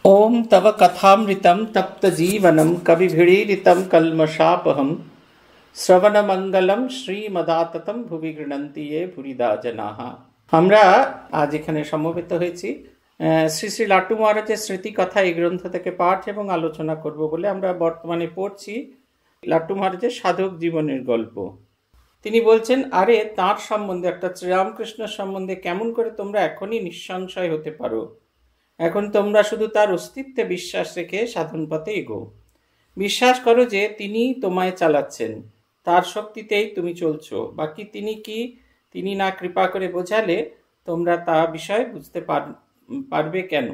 ओम तव कथामृतं तप्तजीवनं कविभिरीडितं कल्मषापहं শ্রবণমঙ্গলম শ্রীমদাততম ভুবি গৃণন্তি ये ভুরিদা জনাঃ। আমরা আজ এখানে সমবেত হয়েছি শ্রী শ্রী লাট্টু মহারাজের স্মৃতি কথা এই গ্রন্থ থেকে পাঠ এবং আলোচনা করব বলে আমরা বর্তমানে পড়ছি লাট্টু মহারাজের সাধক জীবনের গল্প। তিনি বলছেন, আরে তাঁর সম্বন্ধে অর্থাৎ শ্রীরামকৃষ্ণের সম্বন্ধে কেমন করে তোমরা এখনই নিঃসংশয় হতে পারো? এখন তোমরা শুধু তার অস্তিত্বে বিশ্বাস রেখে সাধন পথে এগো। বিশ্বাস করো যে তিনি তোমায় চালাচ্ছেন, তার শক্তিতেই তুমি চলছো। বাকি তিনি কি, তিনি না কৃপা করে বোঝালে তোমরা তা বিষয় বুঝতে পারবে কেন?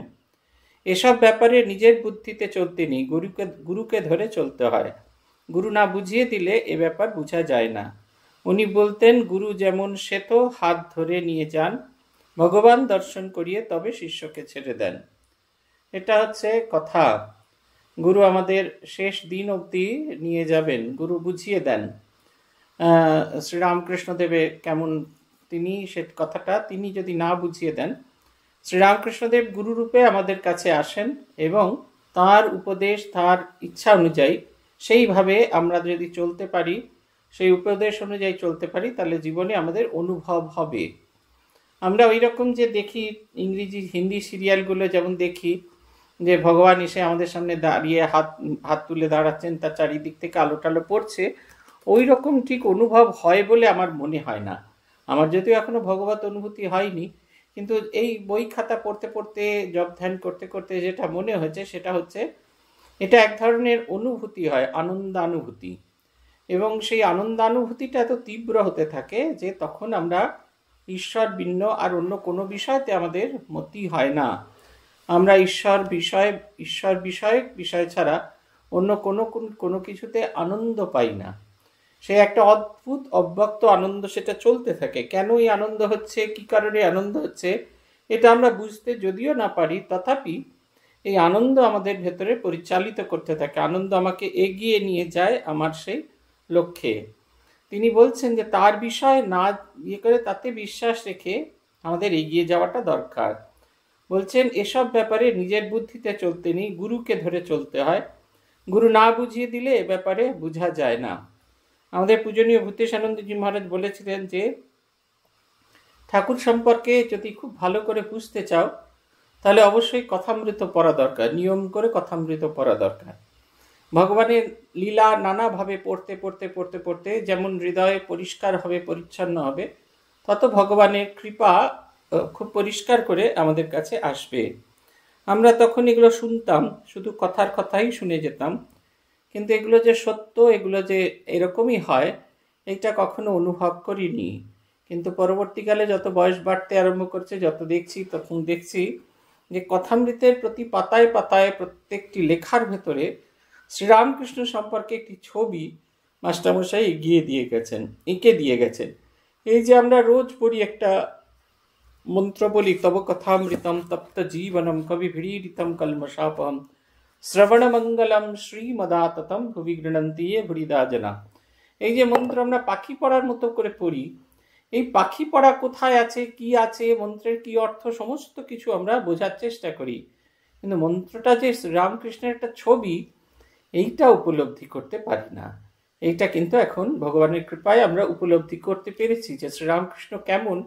এসব ব্যাপারে নিজের বুদ্ধিতে চলতে নেই, গুরুকে ধরে চলতে হয়। গুরু না বুঝিয়ে দিলে এ ব্যাপার বোঝা যায় না। উনি বলতেন, গুরু যেমন শ্বেত হাত ধরে নিয়ে যান, ভগবান দর্শন করিয়ে তবে শিষ্যকে ছেড়ে দেন। এটা হচ্ছে কথা। গুরু আমাদের শেষ দিন অবধি নিয়ে যাবেন, গুরু বুঝিয়ে দেন। শ্রীরামকৃষ্ণদেবে কেমন তিনি সে কথাটা তিনি যদি না বুঝিয়ে দেন, শ্রীরামকৃষ্ণদেব গুরুরূপে আমাদের কাছে আসেন এবং তার উপদেশ, তার ইচ্ছা অনুযায়ী সেইভাবে আমরা যদি চলতে পারি, সেই উপদেশ অনুযায়ী চলতে পারি, তাহলে জীবনে আমাদের অনুভব হবে। আমরা ওই রকম যে দেখি ইংরেজি হিন্দি সিরিয়ালগুলো যেমন দেখি যে ভগবান এসে আমাদের সামনে দাঁড়িয়ে হাত তুলে দাঁড়াচ্ছেন, তার চারিদিক থেকে আলো টালো পড়ছে, ওই রকম ঠিক অনুভব হয় বলে আমার মনে হয় না। আমার যদিও এখনো ভগবত অনুভূতি হয়নি, কিন্তু এই বই খাতা পড়তে পড়তে, জপ ধ্যান করতে করতে যেটা মনে হয়েছে সেটা হচ্ছে এটা এক ধরনের অনুভূতি হয়, আনন্দানুভূতি। এবং সেই আনন্দানুভূতিটা এত তীব্র হতে থাকে যে তখন আমরা ঈশ্বর ভিন্ন আর অন্য কোনো বিষয়তে আমাদের মতি হয় না। আমরা ঈশ্বর বিষয় ছাড়া অন্য কোনো কিছুতে আনন্দ পাই না। সে একটা অদ্ভুত অব্যক্ত আনন্দ, সেটা চলতে থাকে। কেন এই আনন্দ হচ্ছে, কি কারণে আনন্দ হচ্ছে, এটা আমরা বুঝতে যদিও না পারি, তথাপি এই আনন্দ আমাদের ভেতরে পরিচালিত করতে থাকে। আনন্দ আমাকে এগিয়ে নিয়ে যায় আমার সেই লক্ষ্যে। তিনি বলছেন যে তার বিষয় না করে তাতে বিশ্বাস রেখে আমাদের এগিয়ে যাওয়াটা দরকার। বলছেন এসব ব্যাপারে নিজের বুদ্ধিতে চলতে নেই, গুরুকে ধরে চলতে হয়। গুরু না বুঝিয়ে দিলে এ ব্যাপারে বোঝা যায় না। আমাদের পূজনীয় ভূতেশানন্দজি মহারাজ বলেছিলেন যে ঠাকুর সম্পর্কে যদি খুব ভালো করে বুঝতে চাও তাহলে অবশ্যই কথামৃত পড়া দরকার, নিয়ম করে কথামৃত পড়া দরকার। ভগবানের লীলা নানাভাবে পড়তে যেমন হৃদয়ে পরিষ্কার হবে, পরিচ্ছন্ন হবে, তত ভগবানের কৃপা খুব পরিষ্কার করে আমাদের কাছে আসবে। আমরা তখন এগুলো শুনতাম, শুধু কথাই শুনে যেতাম, কিন্তু এগুলো যে সত্য, এগুলো যে এরকমই হয়, এটা কখনো অনুভব করিনি। কিন্তু পরবর্তীকালে যত বয়স বাড়তে আরম্ভ করছে, যত তখন দেখছি যে কথামৃতের প্রতি পাতায় পাতায় প্রত্যেকটি লেখার ভেতরে শ্রীরামকৃষ্ণ সম্পর্কে একটি ছবি মাস্টারমশাই এঁকে দিয়ে গেছেন। এই যে আমরা রোজ পড়ি একটা মন্ত্র বলি, তব কথামৃতম তপ্ত জীবনম কবিভিড়িতম কলমশাপহম শ্রবণমঙ্গলম শ্রীমদাততম ভুবি গৃণন্তি ये ভুরিদা জনাঃ। এই যে মন্ত্র আমরা পাখি পড়ার মতো করে পড়ি, এই পাখি পড়া কোথায় আছে, কি আছে, মন্ত্রের কি অর্থ, সমস্ত কিছু আমরা বোঝার চেষ্টা করি, কিন্তু মন্ত্রটা যে শ্রীরামকৃষ্ণের একটা ছবি, এইটা উপলব্ধি করতে পারি না। এইটা কিন্তু এখন ভগবানের কৃপায় আমরা উপলব্ধি করতে পেরেছি যে শ্রীরামকৃষ্ণ কেমন,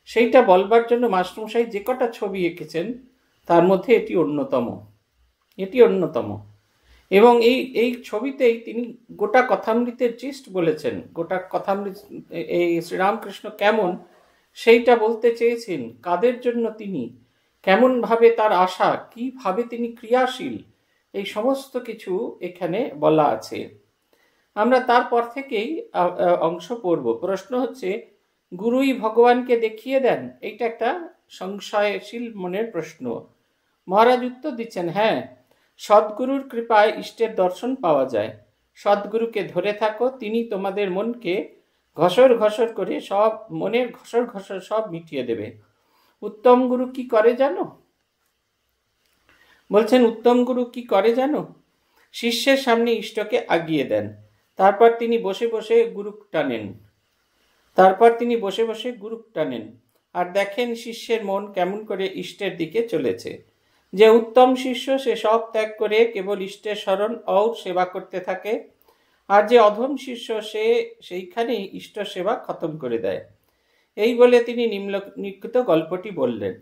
সেইটা বলবার জন্য মাস্টারমশাই যে কটা ছবি এঁকেছেন তার মধ্যে এটি অন্যতম। এবং এই ছবিতেই তিনি গোটা কথামৃতের জিস্ট বলেছেন। গোটা কথামৃত এই শ্রীরামকৃষ্ণ কেমন সেইটা বলতে চেয়েছেন, কাদের জন্য তিনি, কেমনভাবে তার আশা, কিভাবে তিনি ক্রিয়াশীল, এই সমস্ত কিছু এখানে বলা আছে। আমরা তারপর থেকেই অংশ পড়ব। প্রশ্ন হচ্ছে, গুরুই ভগবানকে দেখিয়ে দেন? এইটা একটা সংশয়শীল মনের প্রশ্ন। মহারাজ উত্তর দিচ্ছেন, হ্যাঁ, সদ্গুরুর কৃপায় ইষ্টের দর্শন পাওয়া যায়। সদ্গুরুকে ধরে থাকো, তিনি তোমাদের মনকে ঘষর করে সব মনের ঘষর সব মিটিয়ে দেবে। উত্তম গুরু কি করে জানো? বলছেন, উত্তম গুরু কি করে জানো? শিষ্যের সামনে ইষ্টকে আগিয়ে দেন, তারপর তিনি বসে বসে গুরু টানেন আর দেখেন শিষ্যের মন কেমন করে ইষ্টের দিকে চলেছে। যে উত্তম শিষ্য সে সব ত্যাগ করে কেবল ইষ্টের স্মরণ और সেবা করতে থাকে, আর যে অধম শিষ্য সে সেইখানেই ইষ্ট সেবা খতম করে দেয়। এই বলে তিনি নিম্নলিখিত গল্পটি বললেন।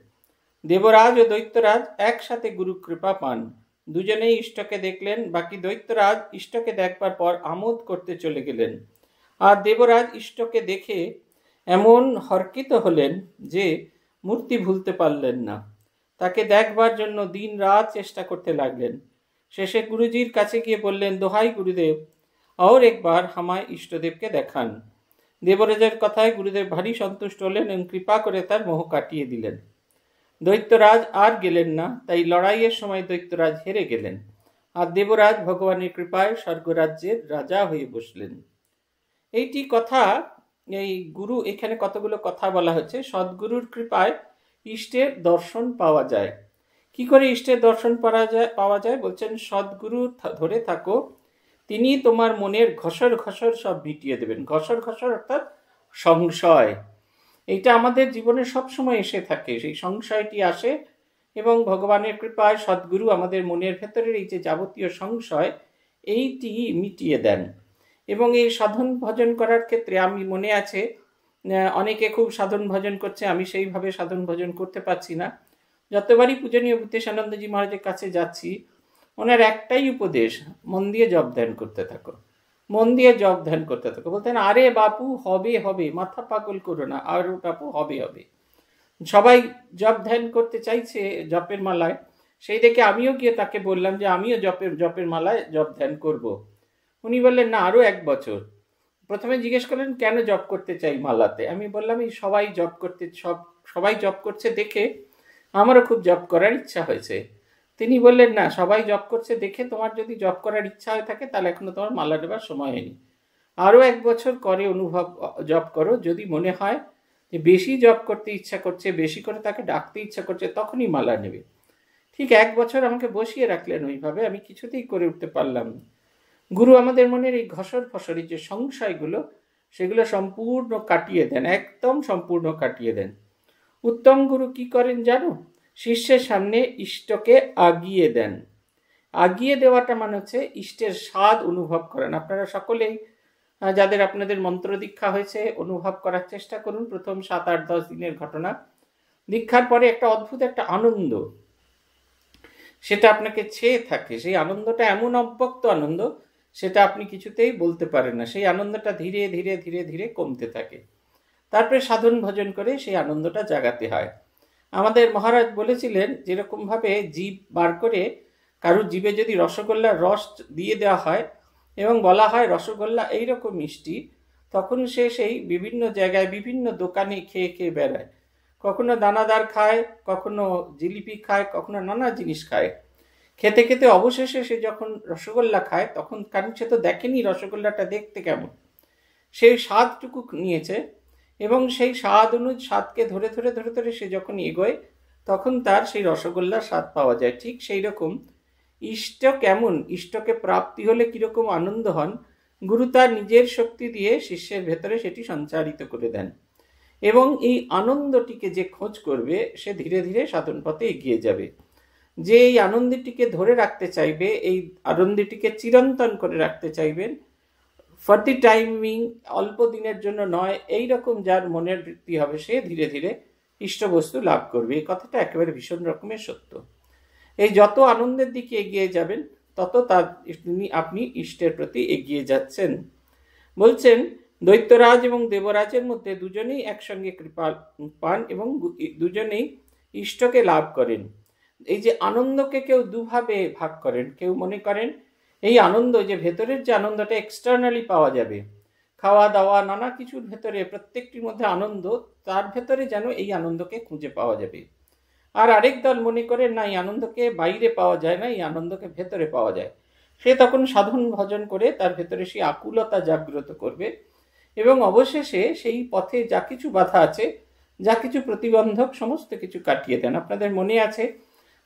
দেবরাজ ও দৈত্যরাজ একসাথে গুরু কৃপা পান। দুজনেই ইষ্টকে দেখলেন। বাকি দৈত্যরাজ ইষ্টকে দেখবার পর আমোদ করতে চলে গেলেন, আর দেবরাজ ইষ্টকে দেখে এমন হর্ষিত হলেন যে মূর্তি ভুলতে পারলেন না। তাকে দেখবার জন্য দিন রাত চেষ্টা করতে লাগলেন। শেষে গুরুজির কাছে গিয়ে বললেন, দোহাই গুরুদেব, और একবার আমায় ইষ্টদেবকে দেখান। দেবরাজের কথায় গুরুদেব ভারী সন্তুষ্ট হলেন এবং কৃপা করে তার মোহ কাটিয়ে দিলেন। দৈত্যরাজ আর গেলেন না, তাই লড়াইয়ের সময় দৈত্যরাজ হেরে গেলেন, আর দেবরাজ ভগবানের কৃপায় স্বর্গরাজ্যের রাজা হয়ে বসলেন। এইটি কথা, এই গুরু, এখানে কতগুলো কথা বলা হচ্ছে। সদ্গুরুর কৃপায় ইষ্টের দর্শন পাওয়া যায়। কি করে ইষ্টের দর্শন পাওয়া যায়? বলছেন, সদ্গুরু ধরে থাকো, তিনি তোমার মনের ঘসর ঘসর সব মিটিয়ে দেবেন। ঘসর ঘসর অর্থাৎ সংশয়। এইটা আমাদের জীবনে সবসময় এসে থাকে, সেই সংশয়টি আসে এবং ভগবানের কৃপায় সদ্গুরু আমাদের মনের ভেতরের এই যে যাবতীয় সংশয়, এইটি মিটিয়ে দেন। এবং এই সাধন ভজন করার ক্ষেত্রে আমি মনে আছে অনেকে খুব সাধন ভজন করছে, আমি সেইভাবে সাধন ভজন করতে পারছি না। যতবারই পূজনীয় ভূতেশানন্দজি মহারাজের কাছে যাচ্ছি, ওনার একটাই উপদেশ, মন দিয়ে জপ ধ্যান করতে থাকো, মন দিয়ে জপ ধ্যান করতে থাকো। বলতেন, আরে বাপু হবে হবে, মাথা পাগল করো না, আর বাপু হবে হবে। সবাই জপ ধ্যান করতে চাইছে জপের মালায়, সেই দেখে আমিও গিয়ে তাকে বললাম যে আমিও জপের মালায় জপ ধ্যান করব। উনি বললেন, না, আরো 1 বছর। প্রথমে জিজ্ঞেস করলেন কেন জপ করতে চাই মালাতে। আমি বললাম, এই সবাই জপ করছে দেখে আমারও খুব জপ করার ইচ্ছা হয়েছে। তিনি বললেন, না, সবাই জপ করছে দেখে তোমার যদি জপ করার ইচ্ছা হয়ে থাকে তাহলে এখনো তোমার মালা নেবার সময় হয়নি। আরো 1 বছর করে জপ করো। যদি মনে হয় যে বেশি জপ করতে ইচ্ছা করছে, বেশি করে তাকে ডাকতে ইচ্ছা করছে, তখনই মালা নেবে। ঠিক 1 বছর আমাকে বসিয়ে রাখলেন ওইভাবে। আমি কিছুতেই করে উঠতে পারলাম না। গুরু আমাদের মনের এই ঘসর ফসরের যে সংশয়গুলো, সেগুলো সম্পূর্ণ কাটিয়ে দেন, একদম সম্পূর্ণ কাটিয়ে দেন। উত্তম গুরু কি করেন জানো? শিষ্যের সামনে ইষ্টকে আগিয়ে দেন। আগিয়ে দেওয়াটা মানে হচ্ছে ইষ্টের স্বাদ অনুভব করেন। আপনারা সকলেই যাদের আপনাদের মন্ত্র দীক্ষা হয়েছে অনুভব করার চেষ্টা করুন। প্রথম 7, 8, 10 দিনের ঘটনা। দীক্ষার পরে একটা অদ্ভুত একটা আনন্দ সেটা আপনাকে ছেয়ে থাকে। সেই আনন্দটা এমন অব্যক্ত আনন্দ, সেটা আপনি কিছুতেই বলতে পারেন না। সেই আনন্দটা ধীরে ধীরে ধীরে ধীরে কমতে থাকে। তারপরে সাধন ভজন করে সেই আনন্দটা জাগাতে হয়। আমাদের মহারাজ বলেছিলেন, যেরকমভাবে জীব বার করে কারুর জীবে যদি রসগোল্লার রস দিয়ে দেওয়া হয় এবং বলা হয় রসগোল্লা এইরকম মিষ্টি, তখন সে সেই বিভিন্ন জায়গায় বিভিন্ন দোকানে খেয়ে খেয়ে বেড়ায়। কখনো দানাদার খায়, কখনো জিলিপি খায়, কখনো নানা জিনিস খায়। খেতে খেতে অবশেষে সে যখন রসগোল্লা খায়, তখন কারণ সে তো দেখেনি রসগোল্লাটা দেখতে কেমন, সেই স্বাদটুকু নিয়েছে এবং সেই স্বাদকে ধরে ধরে ধরে ধরে সে যখন এগোয়, তখন তার সেই রসগোল্লার স্বাদ পাওয়া যায়। ঠিক সেই রকম ইষ্ট কেমন, ইষ্টকে প্রাপ্তি হলে কিরকম আনন্দ হন, গুরু তার নিজের শক্তি দিয়ে শিষ্যের ভেতরে সেটি সঞ্চারিত করে দেন। এবং এই আনন্দটিকে যে খোঁজ করবে, সে ধীরে ধীরে সাধন পথে এগিয়ে যাবে। যে এই আনন্দটিকে ধরে রাখতে চাইবে, এই আনন্দটিকে চিরন্তন করে রাখতে চাইবেন, ফর দি টাইমিং, অল্প দিনের জন্য নয়, এই রকম যার মনের বৃত্তি হবে, সে ধীরে ধীরে ইষ্টবস্তু লাভ করবে। এই কথাটা একেবারে ভীষণ রকমের সত্য। এই যত আনন্দের দিকে এগিয়ে যাবেন, তত আপনি ইষ্টের প্রতি এগিয়ে যাচ্ছেন। বলছেন, দৈত্যরাজ এবং দেবরাজের মধ্যে দুজনেই একসঙ্গে কৃপা পান এবং দুজনেই ইষ্টকে লাভ করেন। এই যে আনন্দকে কেউ দুভাবে ভাগ করেন। কেউ মনে করেন এই আনন্দ, যে ভেতরের যে আনন্দটা এক্সটার্নালি পাওয়া যাবে, খাওয়া দাওয়া নানা কিছুর ভেতরে প্রত্যেকটির মধ্যে আনন্দ, তার ভেতরে যেন এই আনন্দকে খুঁজে পাওয়া যাবে। আর আরেক দল মনে করেন না, এই আনন্দকে বাইরে পাওয়া যায় না, এই আনন্দকে ভেতরে পাওয়া যায়। সে তখন সাধন ভজন করে তার ভেতরে সেই আকুলতা জাগ্রত করবে এবং অবশেষে সেই পথে যা কিছু বাধা আছে, যা কিছু প্রতিবন্ধক, সমস্ত কিছু কাটিয়ে দেন। আপনাদের মনে আছে,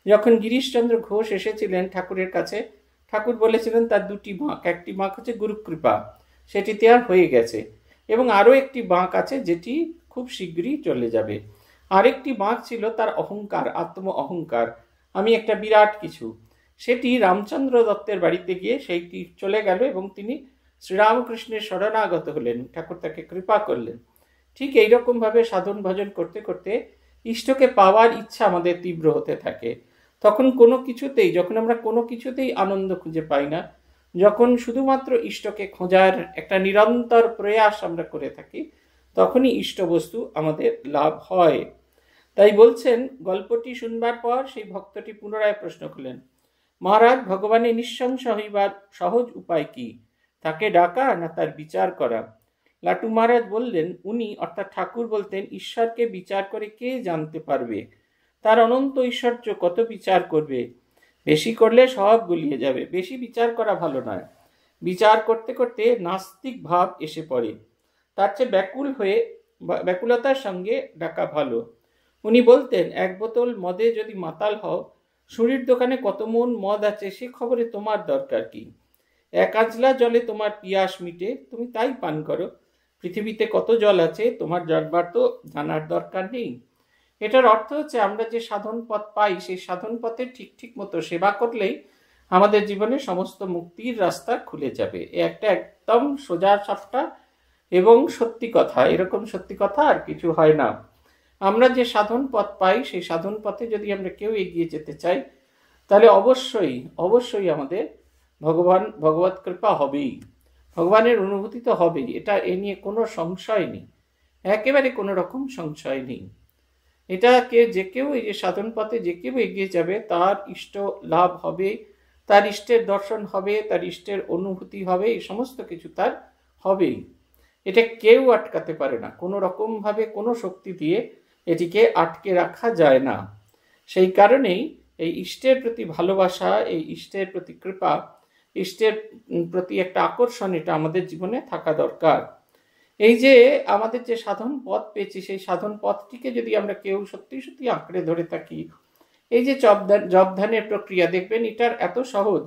যখন গিরিশচন্দ্র ঘোষ এসেছিলেন ঠাকুরের কাছে, ঠাকুর বলেছিলেন তার 2টি বাঁক। একটি বাঁক হচ্ছে গুরুকৃপা, সেটিতে আর হয়ে গেছে, এবং আরও একটি বাঁক আছে যেটি খুব শীঘ্রই চলে যাবে। আরেকটি বাঁক ছিল তার অহংকার, আত্ম অহংকার। আমি একটা বিরাট কিছু। সেটি রামচন্দ্র দত্তের বাড়িতে গিয়ে সেইটি চলে গেল এবং তিনি শ্রীরামকৃষ্ণের শরণাগত হলেন, ঠাকুর তাকে কৃপা করলেন। ঠিক এইরকমভাবে সাধন ভজন করতে করতে ইষ্টকে পাওয়ার ইচ্ছা আমাদের তীব্র হতে থাকে। তখন যখন আমরা কোনো কিছুতেই আনন্দ খুঁজে পাই না, যখন শুধুমাত্র ইষ্টকে খোঁজার একটা নিরন্তর প্রয়াস আমরা করে থাকি, তখনই ইষ্টবস্তু আমাদের লাভ হয়। তাই বলছেন, গল্পটি শুনবার পর সেই ভক্তটি পুনরায় প্রশ্ন করলেন, মহারাজ, ভগবানের নিঃশংস হইবার সহজ উপায় কি? তাকে ডাকা না তার বিচার করা? লাটু মহারাজ বললেন, উনি অর্থাৎ ঠাকুর বলতেন, ঈশ্বরকে বিচার করে কে জানতে পারবে? তার অনন্ত ঐশ্বর্য কত বিচার করবে? বেশি করলে সব গুলিয়ে যাবে। বেশি বিচার করা ভালো নয়। বিচার করতে করতে নাস্তিক ভাব এসে পড়ে। তার চেয়ে ব্যাকুলতার সঙ্গে ডাকা ভালো। উনি বলতেন, এক বোতল মদে যদি মাতাল হও, সুরির দোকানে কত মন মদ আছে সে খবরে তোমার দরকার কি? এক আঁচলা জলে তোমার পিয়াস মিটে, তুমি তাই পান করো। পৃথিবীতে কত জল আছে তোমার জানবার তো জানার দরকার নেই। এটার অর্থ হচ্ছে, আমরা যে সাধন পথ পাই সেই সাধন পথে ঠিক ঠিক মতো সেবা করলেই আমাদের জীবনে সমস্ত মুক্তির রাস্তা খুলে যাবে। একটা একদম সোজা সাপটা এবং সত্যি কথা। এরকম সত্যি কথা আর কিছু হয় না। আমরা যে সাধন পথ পাই সেই সাধন পথে যদি আমরা কেউ এগিয়ে যেতে চাই, তাহলে অবশ্যই অবশ্যই আমাদের ভগবত কৃপা হবেই, ভগবানের অনুভূতি তো হবেই। এ নিয়ে কোনো সংশয় নেই, একেবারে কোনো রকম সংশয় নেই। যে কেউ এই যে সাধন পথে যে কেউ এগিয়ে যাবে তার ইষ্ট লাভ হবে, তার ইষ্টের দর্শন হবে, তার ইষ্টের অনুভূতি হবে, এই সমস্ত কিছু তার হবেই। এটা কেউ আটকাতে পারে না, কোনো রকমভাবে কোনো শক্তি দিয়ে এটিকে আটকে রাখা যায় না। সেই কারণেই এই ইষ্টের প্রতি ভালোবাসা, এই ইষ্টের প্রতি কৃপা, ইষ্টের প্রতি একটা আকর্ষণ, এটা আমাদের জীবনে থাকা দরকার। এই যে আমাদের যে সাধন পথ পেয়েছি, সেই সাধন পথটিকে যদি আমরা কেউ সত্যি সত্যি আঁকড়ে ধরে থাকি, এই যে জপ ধ্যানের প্রক্রিয়া, দেখবেন এটার এত সহজ,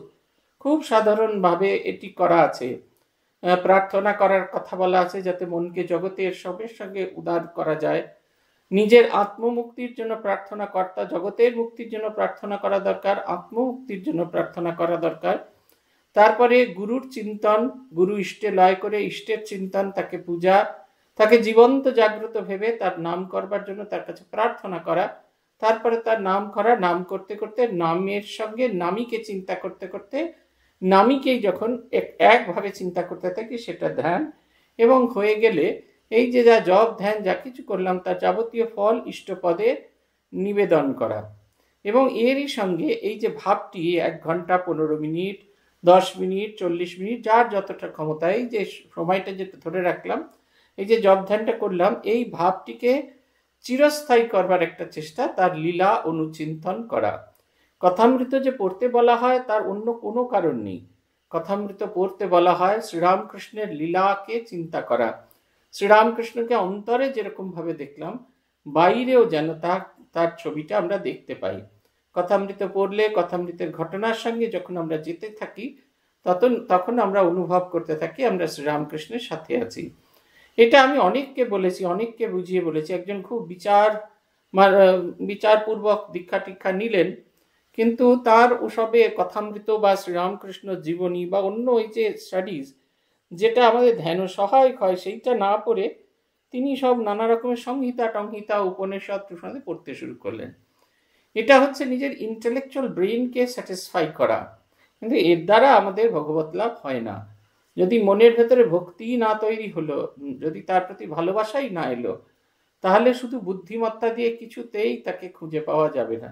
খুব সাধারণভাবে এটি করা আছে। প্রার্থনা করার কথা বলা আছে, যাতে মনকে জগতের সবের সঙ্গে উদার করা যায়। নিজের আত্মমুক্তির জন্য প্রার্থনা কর্তা, জগতের মুক্তির জন্য প্রার্থনা করা দরকার, আত্মমুক্তির জন্য প্রার্থনা করা দরকার। তারপরে গুরুর চিন্তন, গুরু ইষ্টে লয় করে ইষ্টের চিন্তন, তাকে পূজা, তাকে জীবন্ত জাগ্রত ভেবে তার নাম করবার জন্য তার কাছে প্রার্থনা করা। তারপরে তার নাম করা, নাম করতে করতে নামের সঙ্গে নামীকে চিন্তা করতে করতে নামীকেই যখন একভাবে চিন্তা করতে থাকি, সেটা ধ্যান। এবং হয়ে গেলে এই যে যা জপ ধ্যান যা কিছু করলাম তার যাবতীয় ফল ইষ্টপদে নিবেদন করা। এবং এরই সঙ্গে এই যে ভাবটি 1 ঘন্টা 15 মিনিট 10 মিনিট 40 মিনিট যার যতটা ক্ষমতা, এই যে সময়টা যেটা ধরে রাখলাম, এই যে জপ ধ্যানটা করলাম, এই ভাবটিকে চিরস্থায়ী করবার একটা চেষ্টা, তার লীলা অনুচিন্তন করা। কথামৃত যে পড়তে বলা হয় তার অন্য কোনো কারণ নেই। কথামৃত পড়তে বলা হয় শ্রীরামকৃষ্ণের লীলাকে চিন্তা করা। শ্রীরামকৃষ্ণকে অন্তরে যেরকম ভাবে দেখলাম, বাইরেও যেন তার ছবিটা আমরা দেখতে পাই। কথামৃত পড়লে কথামৃতের ঘটনার সঙ্গে যখন আমরা যেতে থাকি, তখন আমরা অনুভব করতে থাকি আমরা শ্রীরামকৃষ্ণের সাথে আছি। এটা আমি অনেককে বলেছি, অনেককে বুঝিয়ে বলেছি। একজন খুব বিচারপূর্বক দীক্ষা টিক্ষা নিলেন, কিন্তু তার ওসবে কথামৃত বা শ্রীরামকৃষ্ণ জীবনী বা অন্য ওই যে স্টাডিজ যেটা আমাদের ধ্যান সহায়ক হয়, সেইটা না পড়ে তিনি সব নানা রকমের সংহিতা টংহিতা উপনিষদ পড়তে শুরু করলেন। এটা হচ্ছে নিজের ইন্টেলেকচুয়াল ব্রেইনকে স্যাটিসফাই করা, কিন্তু এর দ্বারা আমাদের ভগবত লাভ হয় না। যদি মনের ভেতরে ভক্তি না তৈরি হলো, যদি তার প্রতি ভালোবাসাই না এলো, তাহলে শুধু বুদ্ধিমত্তা দিয়ে কিছুতেই তাকে খুঁজে পাওয়া যাবে না।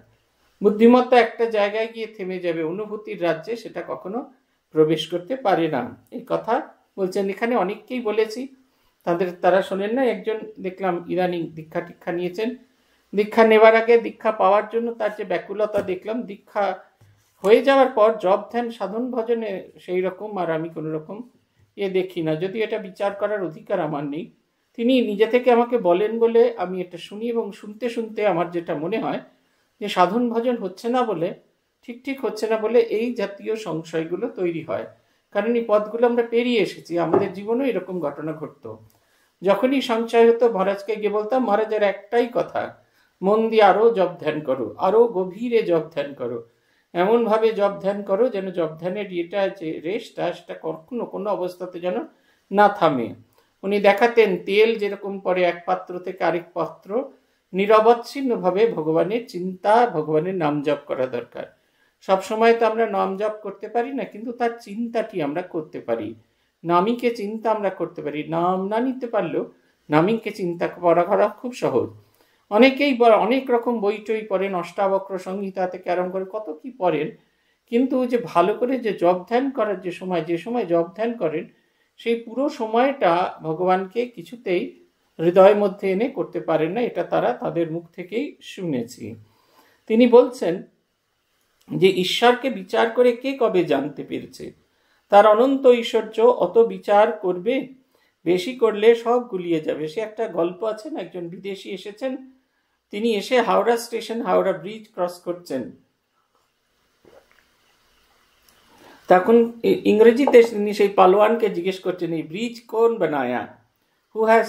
বুদ্ধিমত্তা একটা জায়গায় গিয়ে থেমে যাবে, অনুভূতির রাজ্যে সেটা কখনো প্রবেশ করতে পারে না। এই কথা বলছেন, এখানে অনেককেই বলেছি, তারা শোনেন না। একজন দেখলাম ইদানিং দীক্ষা টিক্ষা নিয়েছেন, দীক্ষা নেবার আগে দীক্ষা পাওয়ার জন্য তার যে ব্যাকুলতা দেখলাম, দীক্ষা হয়ে যাওয়ার পর জপ ধ্যান সাধন ভজনে সেই রকম আর আমি কোনো রকম দেখি না। যদি এটা বিচার করার অধিকার আমার নেই, তিনি নিজে থেকে আমাকে বলেন বলে আমি এটা শুনি, এবং শুনতে শুনতে আমার যেটা মনে হয় যে সাধন ভজন হচ্ছে না বলে, ঠিক হচ্ছে না বলে এই জাতীয় সংশয়গুলো তৈরি হয়। কারণ এই পথগুলো আমরা পেরিয়ে এসেছি, আমাদের জীবনেও এরকম ঘটনা ঘটতো। যখনই সংশয় হতো মহারাজকে গিয়ে বলতাম, মহারাজের একটাই কথা, মন দিয়ে আরো জপ ধ্যান করো, আরো গভীরে জপ ধ্যান করো, এমনভাবে জপ ধ্যান করো যেন জপ ধ্যানের এটা যে রেশটা সেটা কখনো কোনো অবস্থাতে যেন না থামে। উনি দেখাতেন তেল যেরকম পরে এক পাত্র থেকে আরেক পাত্র, নিরবচ্ছিন্নভাবে ভগবানের চিন্তা, ভগবানের নাম জপ করা দরকার। সবসময় তো আমরা নাম জপ করতে পারি না, কিন্তু তার চিন্তাটি আমরা করতে পারি, নামীকে চিন্তা আমরা করতে পারি। নাম না নিতে পারলেও নামীকে চিন্তা করা খুব সহজ। অনেকেই অনেক রকম বই টই পড়েন, অষ্টাবক্র সংহিতা থেকে আরম্ভ করে কত কি পড়েন, কিন্তু যে ভালো করে যে জপ ধ্যান করার যে সময় জপ ধ্যান করেন, সেই পুরো সময়টা ভগবানকে কিছুতেই হৃদয়ের মধ্যে এনে করতে পারেন না। এটা তারা তাদের মুখ থেকেই শুনেছি। তিনি বলছেন যে ঈশ্বরকে বিচার করে কে কবে জানতে পেরেছে, তার অনন্ত ঐশ্বর্য অত বিচার করবে, বেশি করলে সব গুলিয়ে যাবে। সে একটা গল্প আছে না, একজন বিদেশি এসেছেন, তিনি এসে Howrah station, Howrah bridge cross করছেন, তখন ইংরেজিতে তিনি সেই পালোয়ানকে জিজ্ঞেস করছেন এই ব্রিজ কোন বানায়া, who has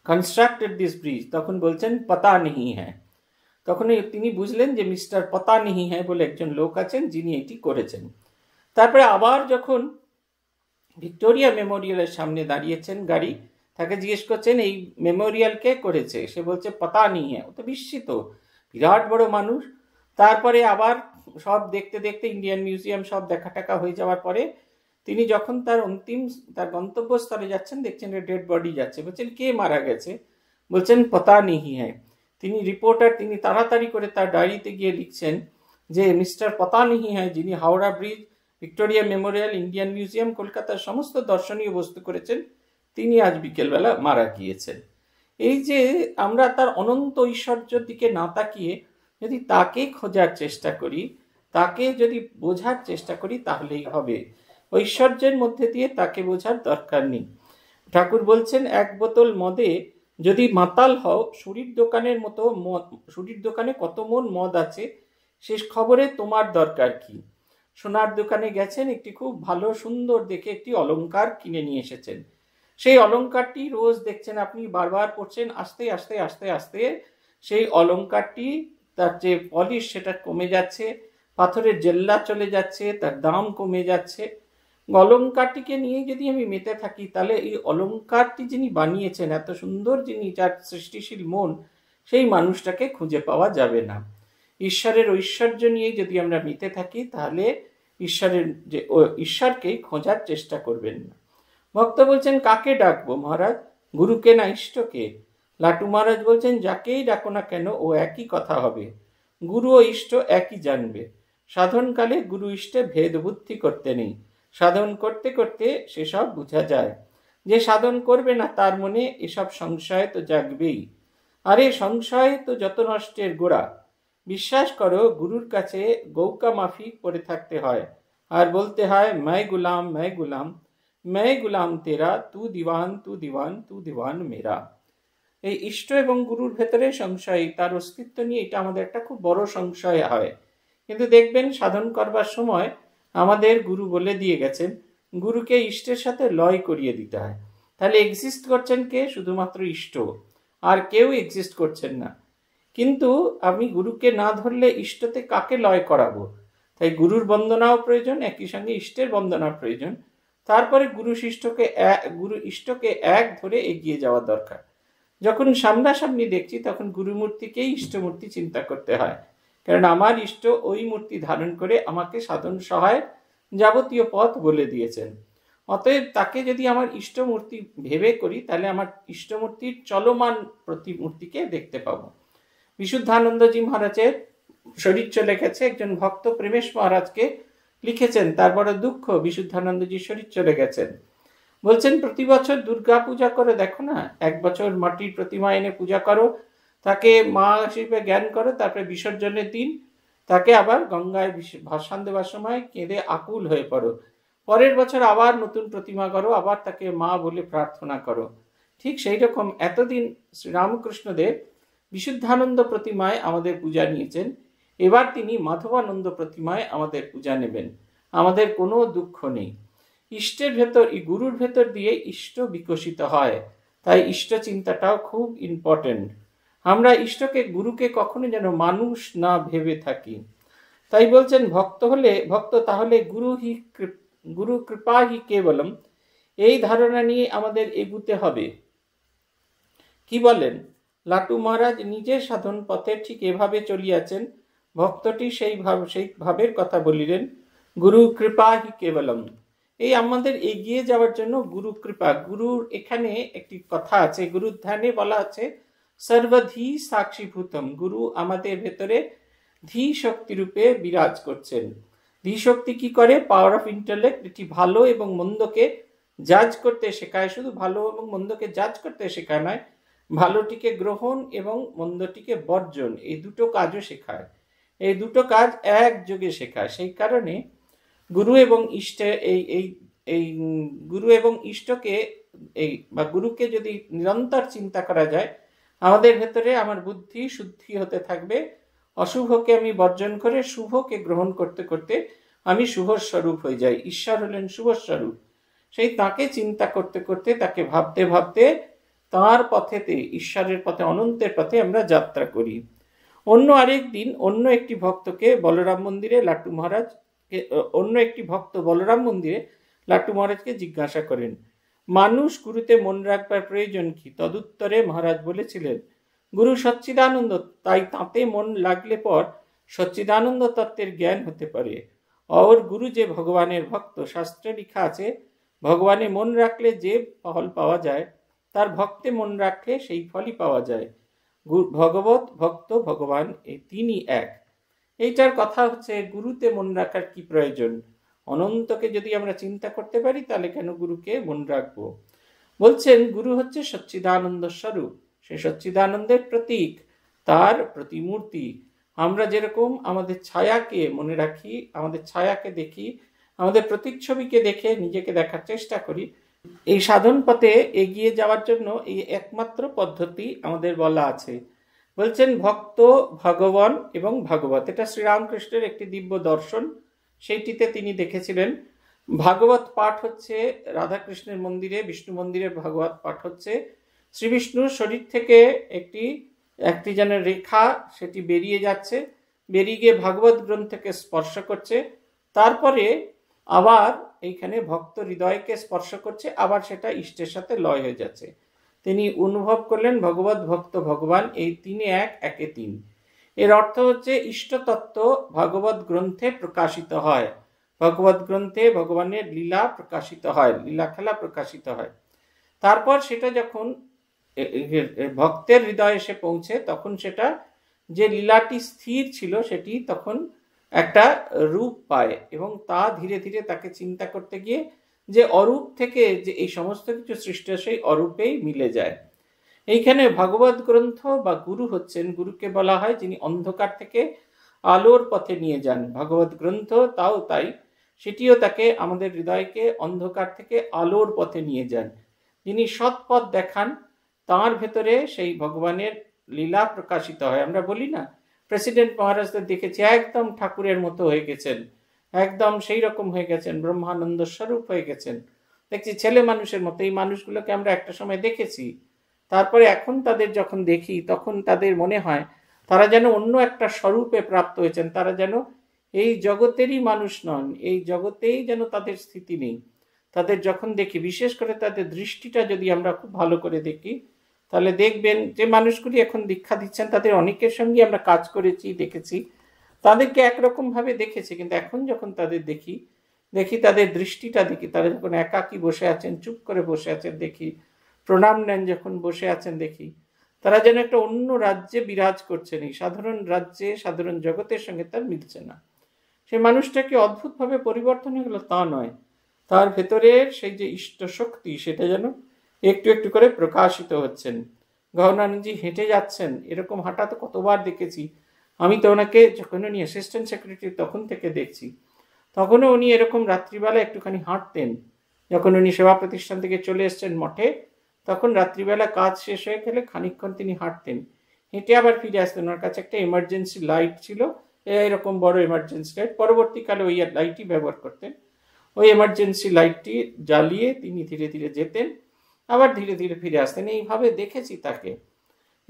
constructed this bridge? তখন বলছেন পতা নেহি হ্যাঁ। তখন তিনি বুঝলেন যে মিস্টার পতা নেহি হ্যাঁ বলে একজন লোক আছেন যিনি এটি করেছেন। তারপরে আবার যখন ভিক্টোরিয়া মেমোরিয়ালের সামনে দাঁড়িয়েছেন গাড়ি, তাকে জিজ্ঞেস করছেন এই মেমোরিয়াল কে করেছে? সে বলছে পতা নেই হ্যাঁ। ও তো বিস্মিত, বিরাট বড় মানুষ। তারপরে আবার সব দেখতে দেখতে ইন্ডিয়ান মিউজিয়াম সব দেখা টাকা হয়ে যাওয়ার পরে তিনি যখন তার গন্তব্যস্থলে যাচ্ছেন, দেখছেন ডেড বডি যাচ্ছে। বলছেন কে মারা গেছে? বলছেন পতা নেই হ্যাঁ। তিনি রিপোর্টার, তিনি তাড়াতাড়ি করে তার ডায়েরিতে গিয়ে লিখছেন যে মিস্টার পতা নেই হ্যাঁ, যিনি Howrah bridge, Victoria Memorial, Indian museum, কলকাতার সমস্ত দর্শনীয় বস্তু করেছেন, তিনি আজ বিকেলবেলা মারা গিয়েছেন। এই যে আমরা তার অনন্ত ঐশ্বর্যের দিকে না তাকিয়ে যদি তাকে খোঁজার চেষ্টা করি, তাকে যদি বোঝার চেষ্টা করি, তাহলেই হবে। ঐশ্বর্যের মধ্যে দিয়ে তাকে বোঝার দরকার নেই। ঠাকুর বলছেন এক বোতল মদে যদি মাতাল হও, সুরির দোকানে কত মন মদ আছে শেষ খবরে তোমার দরকার কি? সোনার দোকানে গেছেন, একটি খুব ভালো সুন্দর দেখে একটি অলংকার কিনে নিয়ে এসেছেন। সেই অলংকারটি রোজ দেখছেন আপনি, বারবার পড়ছেন, আস্তে আস্তে আস্তে আস্তে সেই অলংকারটি তার যে পলিশ সেটা কমে যাচ্ছে, পাথরের জেল্লা চলে যাচ্ছে, তার দাম কমে যাচ্ছে। অলংকারটিকে নিয়ে যদি আমি মেতে থাকি, তাহলে এই অলংকারটি যিনি বানিয়েছেন, এত সুন্দর যিনি, যার সৃষ্টিশীল মন, সেই মানুষটাকে খুঁজে পাওয়া যাবে না। ঈশ্বরের ঐশ্বর্য নিয়ে যদি আমরা মেতে থাকি, তাহলে ঈশ্বরকেই খোঁজার চেষ্টা করবেন না। ভক্ত বলছেন কাকে ডাকবো মহারাজ, গুরুকে না ইষ্টকে? লাটু মহারাজ বলছেন যাকেই ডাকো না কেন ও একই কথা হবে, গুরু ও ইষ্ট একই জানবে। সাধনকালে গুরু ইষ্টে ভেদ বুদ্ধি করতে নেই, সাধন করতে করতে সেসব বোঝা যায়। যে সাধন করবে না তার মনে এসব সংশয় তো জাগবেই। আরে সংশয় তো যত নষ্টের গোড়া। বিশ্বাস করো গুরুর কাছে গৌকা মাফিক পড়ে থাকতে হয়, আর বলতে হয় मैं गुलाम मैं गुलाम, मैं गुलाम तेरा, तू दीवान तू दीवान तू दीवान मेरा। এই ইষ্ট এবং গুরুর ভেতরে সংশয়, তার অস্তিত্ব নিয়ে এটা আমাদের একটা খুব বড় সংশয় হয়। কিন্তু দেখবেন সাধন করবার সময় আমাদের গুরু বলে দিয়ে গেছেন গুরুকে ইষ্টের সাথে লয় করিয়ে দিতে হয়। তাহলে এক্সিস্ট করছেন কে? শুধুমাত্র ইষ্ট, আর কেউ এক্সিস্ট করছেন না। কিন্তু আমি গুরুকে না ধরলে ইষ্টতে কাকে লয় করাবো? তাই গুরুর বন্দনাও প্রয়োজন, একই সঙ্গে ইষ্টের বন্দনা প্রয়োজন। তারপরে গুরু ইষ্টকে এক ধরে এগিয়ে যাওয়া দরকার। যখন সামনাসামনি দেখছি তখন গুরুমূর্তিকেই ইষ্টমূর্তি চিন্তা করতে হয়, কারণ আমার ইষ্ট ওই মূর্তি ধারণ করে আমাকে সাধন সহায় যাবতীয় পথ বলে দিয়েছেন। অতএব তাকে যদি আমার ইষ্টমূর্তি ভেবে করি, তাহলে আমার ইষ্টমূর্তির চলমান প্রতিমূর্তিকে দেখতে পাবো। বিশুদ্ধানন্দজি মহারাজের শরীর চলে গেছে, একজন ভক্ত প্রেমেশ মহারাজকে লিখেছেন, তার বড় দুঃখ বিশুদ্ধানন্দজির শরীর চলে গেছেন। বলছেন প্রতি বছর দুর্গা পূজা করে দেখো না, এক বছর মাটির প্রতিমা এনে পূজা করো, তাকে মা হিসেবে জ্ঞান করো, তারপরে বিসর্জনের দিন তাকে আবার গঙ্গায় ভাসান দেওয়ার সময় কেঁদে আকুল হয়ে পড়ো, পরের বছর আবার নতুন প্রতিমা করো, আবার তাকে মা বলে প্রার্থনা করো। ঠিক সেই রকম এতদিন শ্রীরামকৃষ্ণদেব বিশুদ্ধানন্দ প্রতিমায় আমাদের পূজা নিয়েছেন, এবার তিনি মাধবানন্দ প্রতিমায় আমাদের পূজা নেবেন। আমাদের কোনো দুঃখ নেই। ইষ্টের ভেতর, এই গুরুর ভেতর দিয়ে ইষ্ট বিকশিত হয়, তাই ইষ্ট চিন্তাটাও খুব ইম্পর্টেন্ট। আমরা ইষ্টকে গুরুকে কখনো যেন মানুষ না ভেবে থাকি। তাই বলছেন ভক্ত তাহলে গুরু কৃপা হি কেবলম, এই ধারণা নিয়ে আমাদের এগুতে হবে। কি বলেন? লাটু মহারাজ নিজের সাধন পথে ঠিক এভাবে চলিয়াছেন। ভক্তটি সেই ভাবের কথা বলিলেন, গুরু কৃপা হি কেবলম। এই আমাদের এগিয়ে যাওয়ার জন্য গুরু কৃপা। গুরুর এখানে একটি কথা আছে, গুরুর ধ্যানে বলা আছে সর্বধি সাক্ষীভূতম। গুরু আমাদের ভেতরে ধী শক্তি রূপে বিরাজ করছেন। ধী শক্তি কি করে? Power of intellect. এটি ভালো এবং মন্দকে জাজ করতে শেখায়। শুধু ভালো এবং মন্দকে জাজ করতে শেখায় নয়, ভালোটিকে গ্রহণ এবং মন্দটিকে বর্জন, এই দুটো কাজও শেখায়। এই দুটো কাজ একযোগে শেখায়। সেই কারণে গুরু এবং গুরু এবং ইষ্টকে বা গুরুকে যদি নিরন্তর চিন্তা করা যায়, আমাদের ভেতরে আমার বুদ্ধি শুদ্ধি হতে থাকবে। অশুভকে আমি বর্জন করে শুভকে গ্রহণ করতে করতে আমি শুভ স্বরূপ হয়ে যাই। ঈশ্বর হলেন শুভ স্বরূপ। সেই তাকে চিন্তা করতে করতে, তাকে ভাবতে ভাবতে তাঁর পথেতে, ঈশ্বরের পথে, অনন্তের পথে আমরা যাত্রা করি। অন্য আরেক দিন অন্য একটি ভক্তকে বলরাম মন্দিরে লাট্টু মহারাজকে জিজ্ঞাসা করেন, মানুষ গুরুতে মন রাখবার প্রয়োজন কি? তদুত্তরে মহারাজ বলেছিলেন, গুরু সচ্চিদানন্দ, তাই তাঁতে মন লাগলে পর সচ্চিদানন্দ তত্ত্বের জ্ঞান হতে পারে। और গুরু যে ভগবানের ভক্ত, শাস্ত্রে লেখা আছে ভগবানে মন রাখলে যে ফল পাওয়া যায়, তার ভক্তে মন রাখলে সেই ফলই পাওয়া যায়। ভগবত ভক্ত ভগবান এই তিনই এক। এইটার কথা হচ্ছে গুরুতে মন রাখার কি প্রয়োজন? অনন্তকে যদি আমরা চিন্তা করতে পারি, তাহলে কেন গুরুকে মন রাখবো? বলছেন গুরু হচ্ছে সচ্চিদানন্দ স্বরূপ, সে সচ্চিদানন্দের প্রতীক, তার প্রতিমূর্তি। আমরা যেরকম আমাদের ছায়াকে মনে রাখি, আমাদের ছায়াকে দেখি, আমাদের প্রতিচ্ছবিকে দেখে নিজেকে দেখার চেষ্টা করি, এই সাধন পথে এগিয়ে যাওয়ার জন্য এই একমাত্র পদ্ধতি আমাদের বলা আছে। বলছেন ভক্ত, ভগবান এবং ভাগবত, এটা শ্রীরামকৃষ্ণের একটি দিব্য দর্শন। সেইটিতে তিনি দেখেছিলেন ভাগবত পাঠ হচ্ছে রাধাকৃষ্ণের মন্দিরে, বিষ্ণু মন্দিরে ভাগবত পাঠ হচ্ছে। শ্রী বিষ্ণুর শরীর থেকে একটি যেন রেখা সেটি বেরিয়ে যাচ্ছে, বেরিয়ে গিয়ে ভাগবত গ্রন্থকে স্পর্শ করছে, তারপরে আবার এইখানে ভক্ত হৃদয়কে স্পর্শ করছে, আবার সেটা ইষ্টের সাথে লয় হয়ে যাচ্ছে। তিনি অনুভব করলেন ভগবত ভক্ত ভগবান এই তিনে এক, একে তিন। এর অর্থ হচ্ছে ইষ্টতত্ত্ব ভাগবত গ্রন্থে প্রকাশিত হয়, ভগবত গ্রন্থে ভগবানের লীলা প্রকাশিত হয়, লীলা খেলা প্রকাশিত হয়। তারপর সেটা যখন ভক্তের হৃদয়ে এসে পৌঁছে, তখন সেটা যে লীলাটি স্থির ছিল সেটি তখন একটা রূপ পায়, এবং তা ধীরে ধীরে তাকে চিন্তা করতে গিয়ে যে অরূপ থেকে যে এই সমস্ত কিছু সৃষ্টি, সেই অরূপেই মিলে যায়। এইখানে ভগবত গ্রন্থ বা গুরু হচ্ছেন, গুরুকে বলা হয় যিনি অন্ধকার থেকে আলোর পথে নিয়ে যান। ভগবত গ্রন্থ তাও তাই, সেটিও তাকে, আমাদের হৃদয়কে অন্ধকার থেকে আলোর পথে নিয়ে যান। যিনি সৎ পথ দেখান, তাঁর ভেতরে সেই ভগবানের লীলা প্রকাশিত হয়। আমরা বলি না, প্রেসিডেন্ট মহারাজদের দেখেছি একদম ঠাকুরের মতো হয়ে গেছেন, একদম সেই রকম হয়ে গেছেন, ব্রহ্মানন্দ স্বরূপ হয়ে গেছেন। দেখছি ছেলে মানুষের মতো। এই মানুষগুলোকে আমরা একটা সময় দেখেছি, তারপরে এখন তাদের যখন দেখি তখন তাদের মনে হয় তারা যেন অন্য একটা স্বরূপে প্রাপ্ত হয়েছেন, তারা যেন এই জগতেরই মানুষ নন, এই জগতেই যেন তাদের স্থিতি নেই। তাদের যখন দেখি, বিশেষ করে তাদের দৃষ্টিটা যদি আমরা খুব ভালো করে দেখি, তাহলে দেখবেন যে মানুষগুলি এখন দীক্ষা দিচ্ছেন, তাদের অনেকের সঙ্গে আমরা কাজ করেছি, দেখেছি, তাদেরকে একরকম ভাবে দেখেছি, কিন্তু এখন যখন তাদের দেখি তাদের দৃষ্টিটা দেখি, তারা যখন একাকী বসে আছেন, চুপ করে বসে আছেন দেখি, প্রণাম নেন যখন বসে আছেন দেখি, তারা যেন একটা অন্য রাজ্যে বিরাজ করছেন। এই সাধারণ রাজ্যে, সাধারণ জগতের সঙ্গে তার মিলছে না। সেই মানুষটাকে অদ্ভুতভাবে পরিবর্তন হয়ে গেল তা নয়, তার ভেতরের সেই যে ইষ্ট শক্তি, সেটা যেন একটু একটু করে প্রকাশিত হচ্ছেন। গভর্নরজি হেঁটে যাচ্ছেন, এরকম হাঁটা তো কতবার দেখেছি। আমি তো ওনাকে যখন উনি অ্যাসিস্ট্যান্ট সেক্রেটারি তখন থেকে দেখছি, তখনও উনি এরকম রাত্রিবেলা একটুখানি হাঁটতেন। যখন উনি সেবা প্রতিষ্ঠান থেকে চলে এসছেন মঠে, তখন রাত্রিবেলা কাজ শেষ হয়ে গেলে খানিকক্ষণ তিনি হাঁটতেন, হেঁটে আবার ফিরে আসতেন। ওনার কাছে একটা এমার্জেন্সি লাইট ছিল, এরকম বড় এমার্জেন্সি লাইট, পরবর্তীকালে ওই লাইটই ব্যবহার করতেন। ওই এমার্জেন্সি লাইটটি জ্বালিয়ে তিনি ধীরে ধীরে যেতেন, আবার ধীরে ধীরে ফিরে আসতেন। এইভাবে দেখেছি তাকে।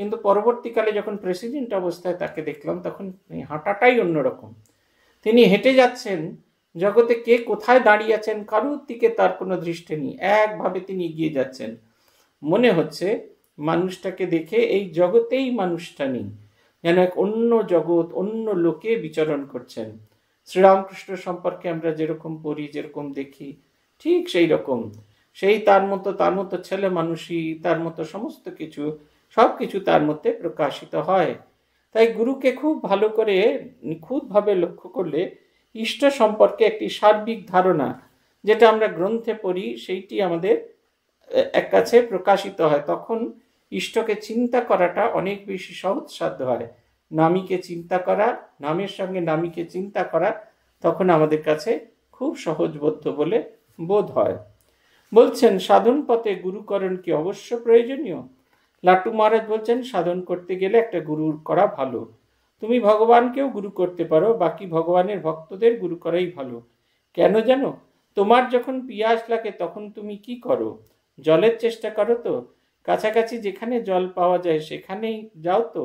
কিন্তু পরবর্তীকালে যখন প্রেসিডেন্ট অবস্থায় তাকে দেখলাম, তখন হাঁটাটাই অন্যরকম। তিনি হেঁটে যাচ্ছেন, জগতে কে কোথায় দাঁড়িয়ে আছেন কারুর দিকে তার কোনো দৃষ্টি নেই, একভাবে তিনি এগিয়ে যাচ্ছেন। মনে হচ্ছে মানুষটাকে দেখে এই জগতেই মানুষটা নেই, যেন এক অন্য জগৎ, অন্য লোকে বিচরণ করছেন। শ্রীরামকৃষ্ণ সম্পর্কে আমরা যেরকম পড়ি, যেরকম দেখি, ঠিক সেই রকম, সেই তার মতো ছেলে মানুষই, তার মতো সমস্ত কিছু, সব কিছু তার মধ্যে প্রকাশিত হয়। তাই গুরুকে খুব ভালো করে নিখুঁতভাবে লক্ষ্য করলে ইষ্ট সম্পর্কে একটি সার্বিক ধারণা, যেটা আমরা গ্রন্থে পড়ি, সেইটি আমাদের এক কাছে প্রকাশিত হয়। তখন ইষ্টকে চিন্তা করাটা অনেক বেশি সহজসাধ্য হয়। নামীকে চিন্তা করা, নামের সঙ্গে নামীকে চিন্তা করা তখন আমাদের কাছে খুব সহজবোধ্য বলে বোধ হয়। বলছেন সাধন পথে গুরুকরণ কি অবশ্য প্রয়োজনীয়? লাটু মহারাজ বলছেন সাধন করতে গেলে একটা গুরু করা ভালো। তুমি ভগবানকেও গুরু করতে পারো, বাকি ভগবানের ভক্তদের গুরু করাই ভালো। কেন জানো? তোমার যখন পিয়াস লাগে তখন তুমি কি করো? জলের চেষ্টা করো তো? কাছাকাছি যেখানে জল পাওয়া যায় সেখানেই যাও তো?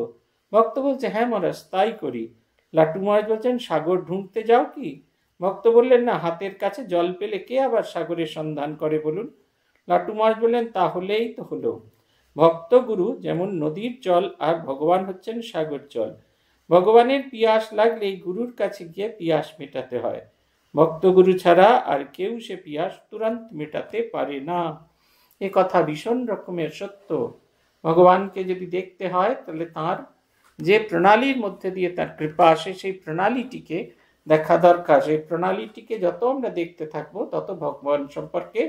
ভক্ত বলছে হ্যাঁ মহারাজ, তাই করি। লাটু মহারাজ বলছেন সাগর ঢুঁড়তে যাও কি? ভক্ত বললেন না, হাতের কাছে জল পেলে কে আবার সাগরের সন্ধান করে বলুন? লাটু মহারাজ বললেন তাহলেই তো হলো। ভক্ত গুরু যেমন নদীর জল, আর ভগবান হচ্ছেন সাগর জল। ভগবানের পিয়াস লাগলে গুরুর কাছে গিয়ে পিয়াস মেটাতে হয়। ভক্ত গুরু ছাড়া আর কেউ সে পিয়াস তুরন্ত মেটাতে পারে না। এ কথা ভীষণ রকমের সত্য। ভগবানকে যদি দেখতে হয় তাহলে তার যে প্রণালীর মধ্যে দিয়ে তার কৃপা আসে, সেই প্রণালীটিকে দেখা দরকার। সেই প্রণালীটিকে যত আমরা দেখতে থাকবো, তত ভগবান সম্পর্কে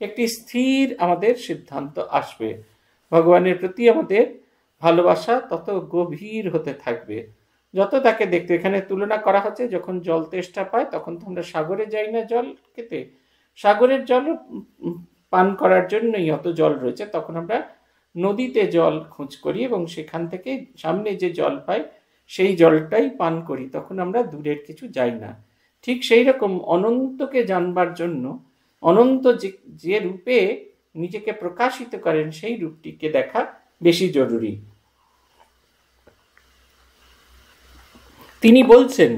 একটি স্থির আমাদের সিদ্ধান্ত আসবে। ভগবানের প্রতি আমাদের ভালোবাসা তত গভীর হতে থাকবে যত তাকে দেখতে। এখানে তুলনা করা হচ্ছে, যখন জল তেষ্টা পায় তখন তো আমরা সাগরে যাই না জল খেতে, সাগরের জল পান করার জন্যই অত জল রয়েছে। তখন আমরা নদীতে জল খোঁজ করি এবং সেখান থেকে সামনে যে জল পাই সেই জলটাই পান করি, তখন আমরা দূরের কিছু যাই না। ঠিক সেই রকম অনন্তকে জানবার জন্য অনন্ত যে রূপে নিজেকে প্রকাশিত করেন সেই রূপটিকে দেখা বেশি জরুরি। তিনি বলছেন,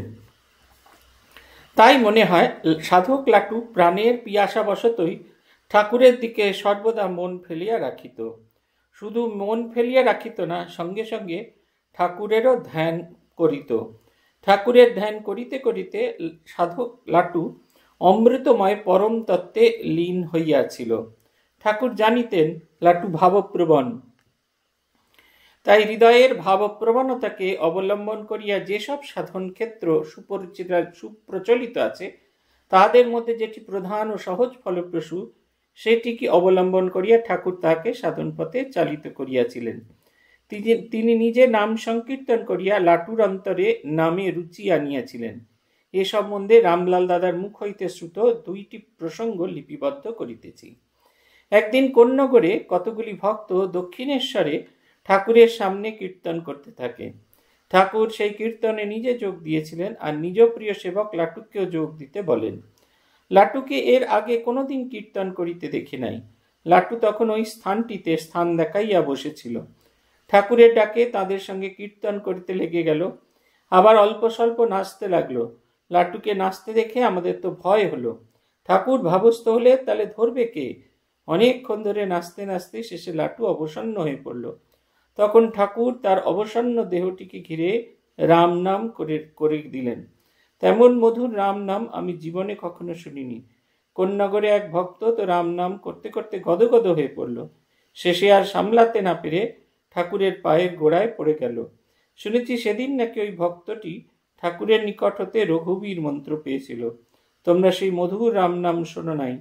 তাই মনে হয় সাধক লাটু প্রাণের পিয়াসাবশতই ঠাকুরের দিকে সর্বদা মন ফেলিয়া রাখিত। শুধু মন ফেলিয়া রাখিত না, সঙ্গে সঙ্গে ঠাকুরেরও ধ্যান করিত। ঠাকুরের ধ্যান করিতে করিতে সাধক লাটু অমৃতময় পরম তত্ত্বে লীন হইয়াছিল। ঠাকুর জানিতেন লাটু ভাবপ্রবণ, তাই হৃদয়ের ভাবপ্রবণতাকে অবলম্বন করিয়া যেসব সাধন ক্ষেত্র সুপ্রচলিত আছে, তাহাদের মধ্যে যেটি প্রধান ও সহজ ফলপ্রসূ, সেটিকে অবলম্বন করিয়া ঠাকুর তাহাকে সাধন পথে চালিত করিয়াছিলেন। তিনি নিজে নাম সংকীর্তন করিয়া লাটুর অন্তরে নামে রুচি আনিয়াছিলেন। এ সম্বন্ধে রামলাল দাদার মুখ হইতে শ্রুত 2টি প্রসঙ্গ লিপিবদ্ধ করিতেছি। একদিন কোন্নগরে কতগুলি ভক্ত দক্ষিণেশ্বরে ঠাকুরের সামনে কীর্তন করতে থাকে। ঠাকুর সেই কীর্তনে নিজে যোগ দিয়েছিলেন আর নিজ প্রিয় সেবক লাটুকেও যোগ দিতে বলেন। লাটুকে এর আগে কোনোদিন কীর্তন করিতে দেখি নাই। লাটু তখন ওই স্থানটিতে স্থান দেখাইয়া বসেছিল। ঠাকুরের ডাকে তাদের সঙ্গে কীর্তন করিতে লেগে গেল, আবার অল্প স্বল্প নাচতে লাগলো। লাটুকে নাচতে দেখে আমাদের তো ভয় হলো। ঠাকুর ভাবস্থ হলে তাহলে ধরবে কে? অনেকক্ষণ ধরে নাচতে নাচতে শেষে লাটু অবসন্ন হয়ে পড়ল। তখন ঠাকুর তার অবসন্ন দেহটিকে ঘিরে রাম নাম করে দিলেন। তেমন মধুর রাম নাম আমি জীবনে কখনো শুনিনি। কোন্নগরে এক ভক্ত তো রাম নাম করতে করতে গদগদ হয়ে পড়ল। শেষে আর সামলাতে না পেরে ঠাকুরের পায়ের গোড়ায় পড়ে গেল। শুনেছি সেদিন নাকি ওই ভক্তটি ঠাকুরের নিকট হতে রঘুবীর মন্ত্র পেয়েছিল। তোমরা সেই মধুর রাম নাম শোনো নাই?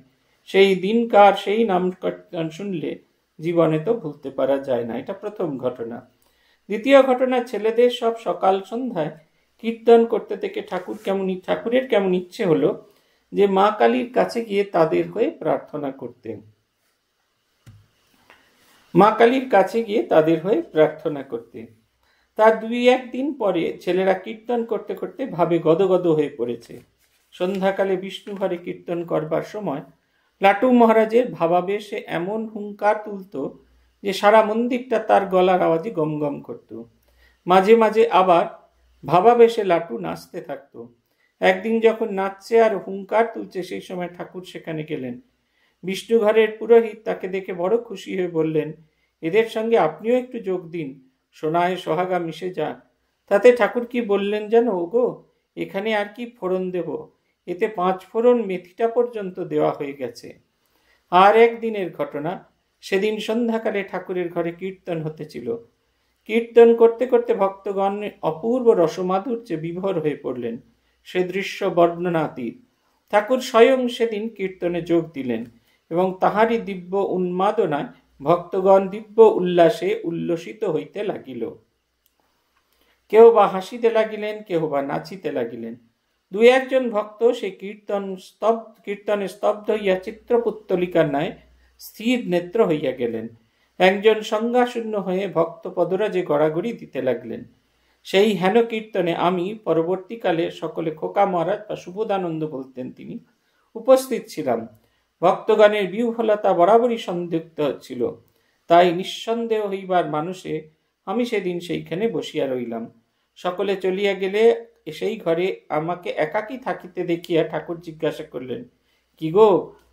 সেই দিনকার সেই নাম শুনলে জীবনে তো ভুলতে পারা যায় না। এটা প্রথম ঘটনা। দ্বিতীয় ঘটনা, ছেলেদের সব সকাল সন্ধ্যায় কীর্তন করতে থেকে ঠাকুরের কেমন ইচ্ছে হলো যে মা কালীর কাছে গিয়ে তাদের হয়ে প্রার্থনা করতেন। মা কালীর কাছে গিয়ে তাদের হয়ে প্রার্থনা করতে। তার 2-1 দিন পরে ছেলেরা কীর্তন করতে করতে ভাবে গদগদ হয়ে পড়েছে। সন্ধ্যাকালে বিষ্ণু ঘরে কীর্তন করবার সময় লাটু মহারাজের ভাবাবেশে এমন হুঙ্কার তুলত যে সারা মন্দিরটা তার গলার আওয়াজে গম গম করত। মাঝে মাঝে আবার ভাবাবেশে লাটু নাচতে থাকতো। একদিন যখন নাচছে আর হুঙ্কার তুলছে, সেই সময় ঠাকুর সেখানে গেলেন। বিষ্ণু ঘরের পুরোহিত তাকে দেখে বড় খুশি হয়ে বললেন, এদের সঙ্গে আপনিও একটু যোগ দিন, সোনায় সোহাগা মিশে যাক। তাতে ঠাকুর কি বললেন যেন, ওগো এখানে আর কি ফোড়ন দেব, এতে 5 ফোড়ন মেথিটা পর্যন্ত দেওয়া হয়ে গেছে। আর একদিনের ঘটনা, সেদিন সন্ধ্যাকালে ঠাকুরের ঘরে কীর্তন হতেছিল। কীর্তন করতে করতে ভক্তগণ অপূর্ব রসমাধুর্যে বিভোর হয়ে পড়লেন। সে দৃশ্য বর্ণনাতীত। ঠাকুর স্বয়ং সেদিন কীর্তনে যোগ দিলেন এবং তাহারই দিব্য উন্মাদনায় ভক্তগণ দিব্য উল্লাসে উল্লসিত হইতে লাগিল। কেউ বা হাসিতে লাগিলেন, কেউ বা নাচিতে লাগিলেন। 2-1 ভক্ত সেই কীর্তনে স্তব্ধ হইয়া চিত্রপুত্তলিকার ন্যায় স্থির নেত্র হইয়া গেলেন। একজন সংজ্ঞাশূন্য হয়ে ভক্ত পদরাজে গড়াগড়ি দিতে লাগলেন। সেই হেন কীর্তনে আমি, পরবর্তীকালে সকলে খোকা মহারাজ বা সুবোধানন্দ বলতেন তিনি, উপস্থিত ছিলাম। ভক্তগণের বিহ্বলতা বরাবরই সন্দিগ্ধ হচ্ছিল। তাই নিঃসন্দেহ হইবার মানুষে আমি সেদিন সেইখানে বসিয়া রইলাম। সকলে চলিয়া গেলে সেই ঘরে আমাকে একাকী থাকিতে দেখিয়া ঠাকুর জিজ্ঞাসা করলেন, কি গো,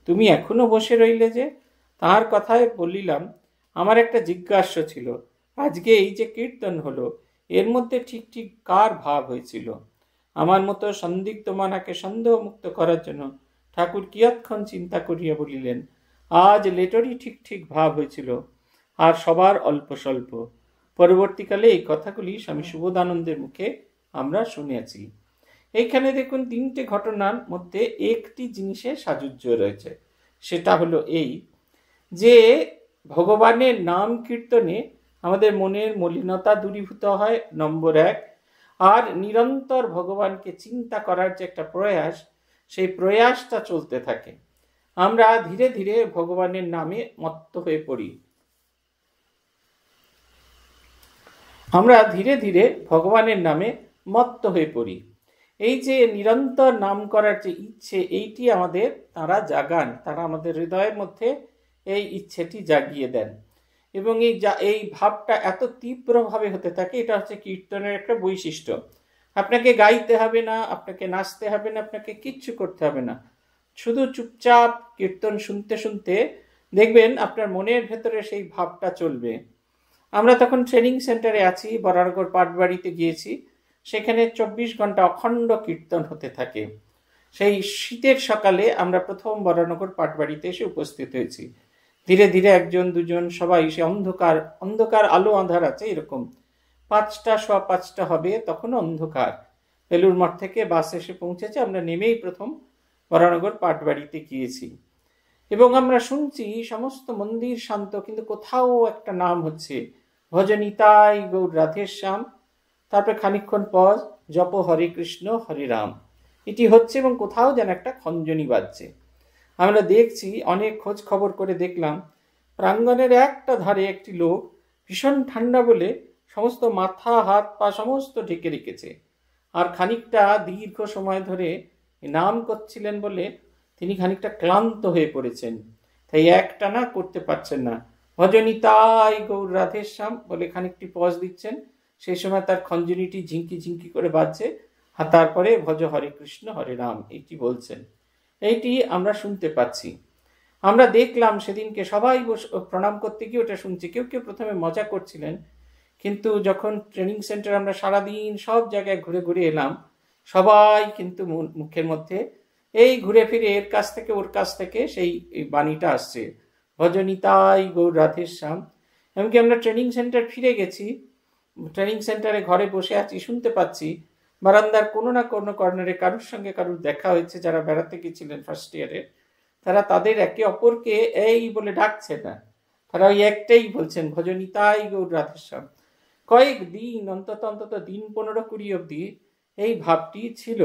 তুমি এখনো বসে রইলে যে? তাহার কথায় বলিলাম, আমার একটা জিজ্ঞাস্য ছিল, আজকে এই যে কীর্তন হলো, এর মধ্যে ঠিক ঠিক কার ভাব হয়েছিল? আমার মতো সন্দিগ্ধ মনাকে সন্দেহমুক্ত করার জন্য ঠাকুর কিয়ৎক্ষণ চিন্তা করিয়া বলিলেন, আজ লেটরই ঠিক ঠিক ভাব হয়েছিল, আর সবার অল্প স্বল্প। পরবর্তীকালে এই কথাগুলি স্বামী সুবোধানন্দের মুখে আমরা শুনেছি। এইখানে দেখুন 3টে ঘটনার মধ্যে একটি জিনিসের সাযুজ্য রয়েছে। সেটা হলো এই যে ভগবানের নাম কীর্তনে আমাদের মনের মলিনতা দূরীভূত হয়, নম্বর 1। আর নিরন্তর ভগবানকে চিন্তা করার যে একটা প্রয়াস, সেই প্রয়াসটা চলতে থাকে। আমরা ধীরে ধীরে ভগবানের নামে মত্ত হয়ে পড়ি। এই যে নিরন্তর নাম করার যে ইচ্ছে, এইটি আমাদের তারা জাগান, তারা আমাদের হৃদয়ের মধ্যে এই ইচ্ছেটি জাগিয়ে দেন। এবং এই ভাবটা এত তীব্রভাবে হতে থাকে, এটা হচ্ছে কীর্তনের একটা বৈশিষ্ট্য। আপনাকে গাইতে হবে না, আপনাকে নাচতে হবে না, আপনাকে কিচ্ছু করতে হবে না। শুধু চুপচাপ কীর্তন শুনতে শুনতে দেখবেন আপনার মনের ভেতরে সেই ভাবটা চলবে। আমরা তখন ট্রেনিং সেন্টারে আছি, বরানগর পাটবাড়িতে গিয়েছি। সেখানে 24 ঘন্টা অখণ্ড কীর্তন হতে থাকে। সেই শীতের সকালে আমরা প্রথম বরানগর পাটবাড়িতে এসে উপস্থিত হয়েছি। ধীরে ধীরে 1-2 সবাই, সে অন্ধকার আলো আঁধার আছে, এরকম 5টা, 5:15 হবে, তখন অন্ধকার। বেলুর মঠ থেকে বাস এসে পৌঁছেছে, আমরা নেমেই প্রথম বরানগর পাটবাড়িতে গিয়েছি। এবং আমরা শুনছি সমস্ত মন্দির শান্ত, কিন্তু কোথাও একটা নাম হচ্ছে, ভজনিতাই গৌর রাধেশ্যাম। তারপরে খানিকক্ষণ পর জপ হরে কৃষ্ণ হরে রাম, এটি হচ্ছে, এবং কোথাও যেন একটা খঞ্জনি বাজছে। আমরা দেখছি, অনেক খোঁজ খবর করে দেখলাম, প্রাঙ্গণের একটা ধারে একটি লোক ভীষণ ঠান্ডা বলে সমস্ত মাথা হাত পা সমস্ত ঢেকে রেখেছে। আর খানিকটা দীর্ঘ সময় ধরে নাম করছিলেন বলে তিনি খানিকটা ক্লান্ত হয়ে পড়েছেন, তাই একটানা করতে পারছেন না। ভজনিতাই গৌর রাধেশ্যাম বলে খানিকটি পজ দিচ্ছেন, সেই সময় তার খঞ্জনিটি ঝিঙ্কি ঝিঙ্কি করে বাজছে, আর তারপরে ভজ হরে কৃষ্ণ হরে রাম এইটি বলছেন। এইটি আমরা শুনতে পাচ্ছি। আমরা দেখলাম সেদিনকে সবাই প্রণাম করতে গিয়ে ওটা শুনছি। কেউ কেউ প্রথমে মজা করছিলেন, কিন্তু যখন ট্রেনিং সেন্টার আমরা সারাদিন সব জায়গায় ঘুরে ঘুরে এলাম, সবাই কিন্তু মুখের মধ্যে এই ঘুরে ফিরে এর কাছ থেকে ওর কাছ থেকে সেই বাণীটা আসছে, ভজনিতাই গৌর রাধেশ্যাম। এমনকি আমরা ট্রেনিং সেন্টার ফিরে গেছি, ট্রেনিং সেন্টারে ঘরে বসে আছি, শুনতে পাচ্ছি বারান্দার কোনো না কোনো কর্নারে কারুর সঙ্গে কারুর দেখা হয়েছে, যারা বেড়াতে গেছিলেন ফার্স্ট ইয়ারে, তারা তাদের একে অপরকে এই বলে ডাকছে না, তারা ওই একটাই বলছেন, ভজনিতাই গৌর রাধেশ্যাম। কয়েকদিন অন্তত দিন 15-20 অবধি এই ভাবটি ছিল।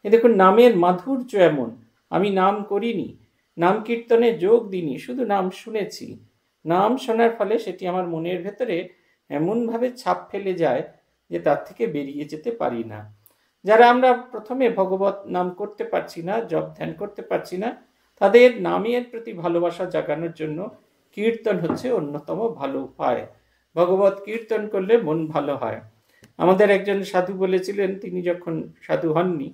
দেখুন, নামের মাধুর্য এমন। আমি নাম করিনি, নাম কীর্তনে যোগ দিইনি, শুধু নাম শুনেছি। নাম শোনার ফলে সেটি আমার মনের ভেতরে এমনভাবে ছাপ ফেলে যায় যে তার থেকে বেরিয়ে যেতে পারি না। যারা আমরা প্রথমে ভগবত নাম করতে পারছি না, জপ ধ্যান করতে পারছি না, তাদের নামের প্রতি ভালোবাসা জাগানোর জন্য কীর্তন হচ্ছে অন্যতম ভালো উপায়। ভগবত কীর্তন করলে মন ভালো হয়। আমাদের একজন সাধু বলেছিলেন, তিনি যখন সাধু হননি,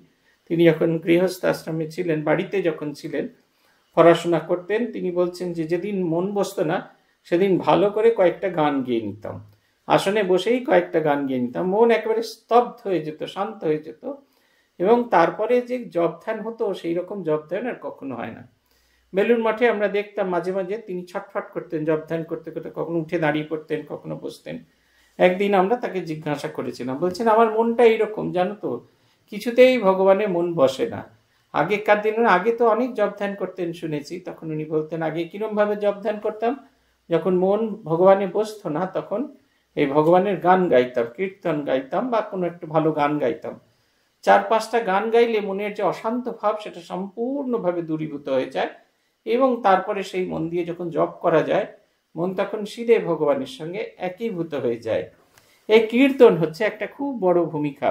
তিনি যখন গৃহস্থ আশ্রমে ছিলেন, বাড়িতে যখন ছিলেন, পড়াশোনা করতেন, তিনি বলছেন যে যেদিন মন বসতো না সেদিন ভালো করে কয়েকটা গান গেয়ে নিতাম, আসনে বসেই কয়েকটা গান গেয়ে নিতাম, মন একেবারে স্তব্ধ হয়ে যেত, শান্ত হয়ে যেত, এবং তারপরে যে জপ ধ্যান হতো সেই রকম জপ ধ্যান আর কখনো হয় না। বেলুড় মঠে আমরা দেখতাম মাঝে মাঝে তিনি ছটফট করতেন জপ ধ্যান করতে করতে, কখনো উঠে দাঁড়িয়ে পড়তেন, কখনো বসতেন। একদিন আমরা তাকে জিজ্ঞাসা করেছিলাম, বলছেন আমার মনটা এইরকম জানো তো, কিছুতেই ভগবানের মন বসে না। আগেকার দিনের আগে তো অনেক জপ ধ্যান করতেন শুনেছি, তখন উনি বলতেন আগে কিরম ভাবে জপ ধ্যান করতাম, যখন মন ভগবানে বসতো না তখন এই ভগবানের গান গাইতাম, কীর্তন গাইতাম বা কোনো একটা ভালো গান গাইতাম। 4-5টা গান গাইলে মনের যে অশান্ত ভাব সেটা সম্পূর্ণভাবে দূরীভূত হয়ে যায়, এবং তারপরে সেই মন দিয়ে যখন জপ করা যায় মন তখন সিধে ভগবানের সঙ্গে একীভূত হয়ে যায়। এই কীর্তন হচ্ছে একটা খুব বড় ভূমিকা।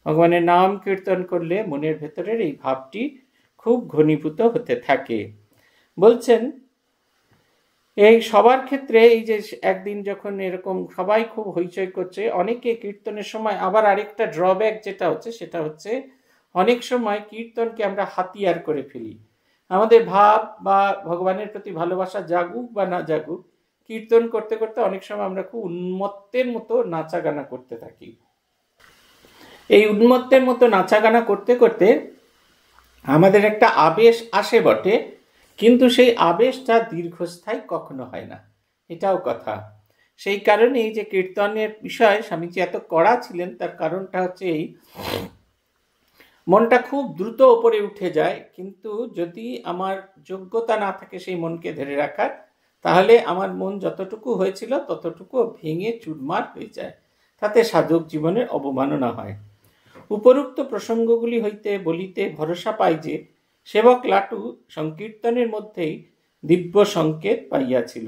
ভগবানের নাম কীর্তন করলে মনের ভেতরের এই ভাবটি খুব ঘনীভূত হতে থাকে। বলছেন এই সবার ক্ষেত্রে এই যে একদিন যখন এরকম সবাই খুব হইচই করছে, অনেকে কীর্তনের সময় আবার আরেকটা ড্রব্যাক যেটা হচ্ছে সেটা হচ্ছে অনেক সময় কীর্তনকে আমরা হাতিয়ার করে ফেলি। আমাদের ভাব বা ভগবানের প্রতি ভালোবাসা জাগুক বা না জাগুক, কীর্তন করতে করতে অনেক সময় আমরা খুব উন্মত্তের মতো নাচা গানা করতে থাকি। এই উন্মত্তের মতো নাচা গানা করতে করতে আমাদের একটা আবেশ আসে বটে, কিন্তু সেই আবেশটা দীর্ঘস্থায়ী কখনো হয় না, এটাও কথা। সেই কারণে এই যে কীর্তনের বিষয়ে স্বামীজি এত কড়া ছিলেন, তার কারণটা হচ্ছে এই মনটা খুব দ্রুত ওপরে উঠে যায়, কিন্তু যদি আমার যোগ্যতা না থাকে সেই মনকে ধরে রাখার, তাহলে আমার মন যতটুকু হয়েছিল ততটুকু ভেঙে চুরমার হয়ে যায়, তাতে সাধক জীবনের অবমাননা হয়। উপরোক্ত প্রসঙ্গগুলি হইতে বলিতে ভরসা পাই যে সেবক লাটু সংকীর্তনের মধ্যেই দিব্য সংকেত পাইয়াছিল।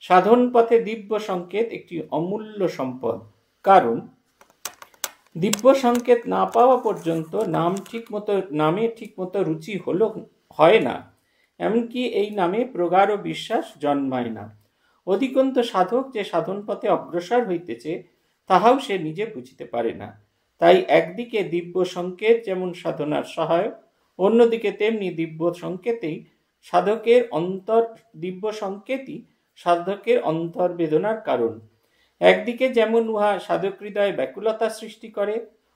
সাধন পথে দিব্য সংকেত একটি অমূল্য সম্পদ, কারণ দিব্য সংকেত না পাওয়া পর্যন্ত নামে ঠিকমতো রুচি হয় না, এমনকি এই নামে প্রগাঢ় বিশ্বাস জন্মায় না। অধিকন্ত সাধক যে সাধন পথে অগ্রসর হইতেছে তাহাও সে নিজে বুঝিতে পারে না। তাই একদিকে দিব্য সংকেত যেমন সাধনার সহায়ক, অন্যদিকে তেমনি দিব্য সংকেতই সাধকের অন্তর বেদনার কারণ। একদিকে যেমন উহা সাধক হৃদয়ে ব্যাকুলতা সৃষ্টি করে,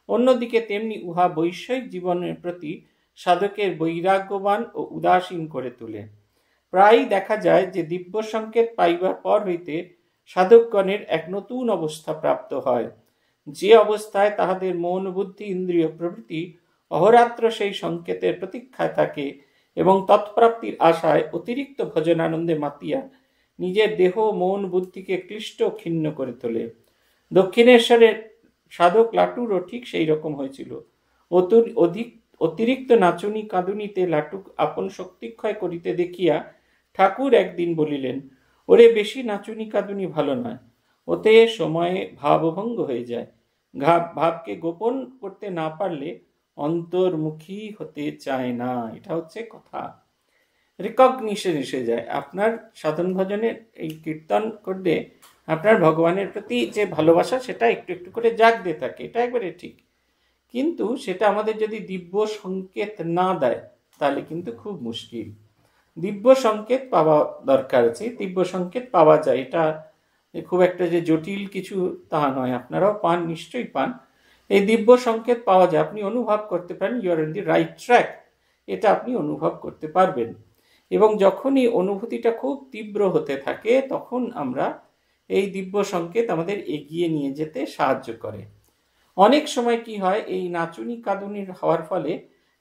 অন্যদিকে তেমনি উহা বৈষয়িক জীবনের প্রতি সাধকের বৈরাগ্যবান ও উদাসীন করে তোলে। প্রায়ই দেখা যায় যে দিব্য সংকেত পাইবার পর হইতে সাধকগণের এক নতুন অবস্থা প্রাপ্ত হয়, যে অবস্থায় তাহাদের মন বুদ্ধি ইন্দ্রিয় প্রভৃতি অহরাত্র সেই সংকেতের প্রতীক্ষায় থাকে এবং তৎপ্রাপ্তির আশায় অতিরিক্ত ভজনানন্দে মাতিয়া নিজের দেহ মন বুদ্ধিকে ক্লিষ্ট ক্ষিন্ন করে তোলে। দক্ষিণেশ্বরের সাধক লাটুরও ঠিক সেই রকম হয়েছিল। অতিরিক্ত নাচুনি কাঁদুনিতে লাটুক আপন শক্তিক্ষয় করিতে দেখিয়া ঠাকুর একদিন বলিলেন, ওরে বেশি নাচুনি কাঁদুনি ভালো নয়, ওতে সময়ে ভাবভঙ্গ হয়ে যায়। ভাবকে গোপন করতে না পারলে অন্তর্মুখী হতে চায় না, এটা হচ্ছে কথা। রিকগনিশন এসে যায় আপনার সাধন ভজনের, এই কীর্তন করলে আপনার ভগবানের প্রতি যে ভালোবাসা সেটা একটু একটু করে জাগতে থাকে, এটা একবারে ঠিক। কিন্তু সেটা আমাদের যদি দিব্য সংকেত না দেয় তাহলে কিন্তু খুব মুশকিল। দিব্য সংকেত পাওয়া দরকার আছে, দিব্য সংকেত পাওয়া যায়, এটা খুব একটা যে জটিল কিছু তা নয়, আপনারাও পান, নিশ্চয়ই পান। এই দিব্য সংকেত পাওয়া যায়, আপনি অনুভব করতে পারেন you are in the right track, এটা আপনি অনুভব করতে পারবেন। এবং যখনই অনুভূতিটা খুব তীব্র হতে থাকে তখন আমরা এই দিব্য সংকেত আমাদের এগিয়ে নিয়ে যেতে সাহায্য করে। অনেক সময় কি হয়, এই নাচুনি কাঁদুনির হওয়ার ফলে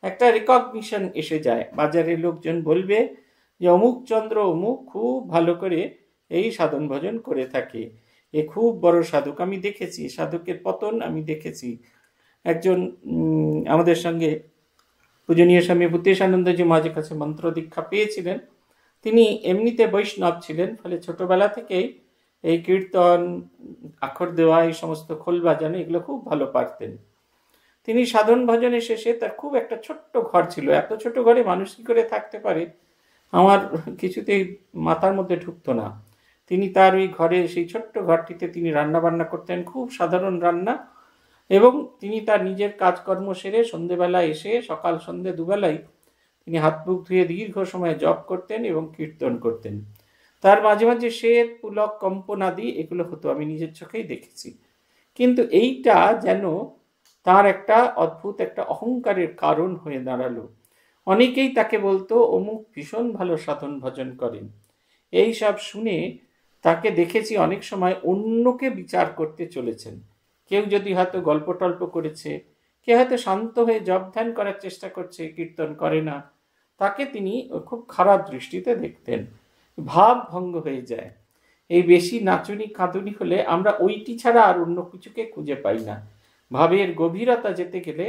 একটা রিকগনিশন এসে যায়, বাজারে লোকজন বলবে যে অমুক চন্দ্র অমুক খুব ভালো করে এই সাধন ভজন করে থাকে, এ খুব বড় সাধক। আমি দেখেছি সাধকের পতন, আমি দেখেছি। একজন আমাদের সঙ্গে পূজনীয় স্বামী ভূতেশানন্দজি মহারাজের কাছে মন্ত্র দীক্ষা পেয়েছিলেন। তিনি এমনিতে বৈষ্ণব ছিলেন, ফলে ছোটবেলা থেকেই এই কীর্তন, আখর দেওয়া, এই সমস্ত খোল বাজানো এগুলো খুব ভালো পারতেন। তিনি সাধন ভজনের শেষে তার খুব একটা ছোট্ট ঘর ছিল, এত ছোট ঘরে মানুষ কি করে থাকতে পারে, আমার কিছুতেই মাথার মধ্যে ঢুকতো না। তিনি তার ওই ঘরে, সেই ছোট্ট ঘরটিতে তিনি রান্না বান্না করতেন, খুব সাধারণ রান্না, এবং তিনি তার নিজের কাজকর্ম সেরে সন্ধেবেলা এসে, সকাল সন্ধে দুবেলাই তিনি হাত মুখ ধুয়ে দীর্ঘ সময় জপ করতেন এবং কীর্তন করতেন। তার মাঝে মাঝে শ্বেত পুলক কম্পনাদি এগুলো হতো, আমি নিজের চোখেই দেখেছি। কিন্তু এইটা যেন তার একটা অদ্ভুত একটা অহংকারের কারণ হয়ে দাঁড়ালো। অনেকেই তাকে বলতো অমুক ভীষণ ভালো সাধন ভজন করেন। এই সব শুনে তাকে দেখেছি অনেক সময় অন্যকে বিচার করতে চলেছেন। কেউ যদি হয়তো গল্প টল্প করেছে, কেউ হয়তো শান্ত হয়ে জপ ধ্যান করার চেষ্টা করছে, কীর্তন করে না, তাকে তিনি খুব খারাপ দৃষ্টিতে দেখতেন। ভাব ভঙ্গ হয়ে যায়। এই বেশি নাচুনি কাঁদুনি হলে আমরা ওইটি ছাড়া আর অন্য কিছুকে খুঁজে পাই না। ভাবের গভীরতা যেতে গেলে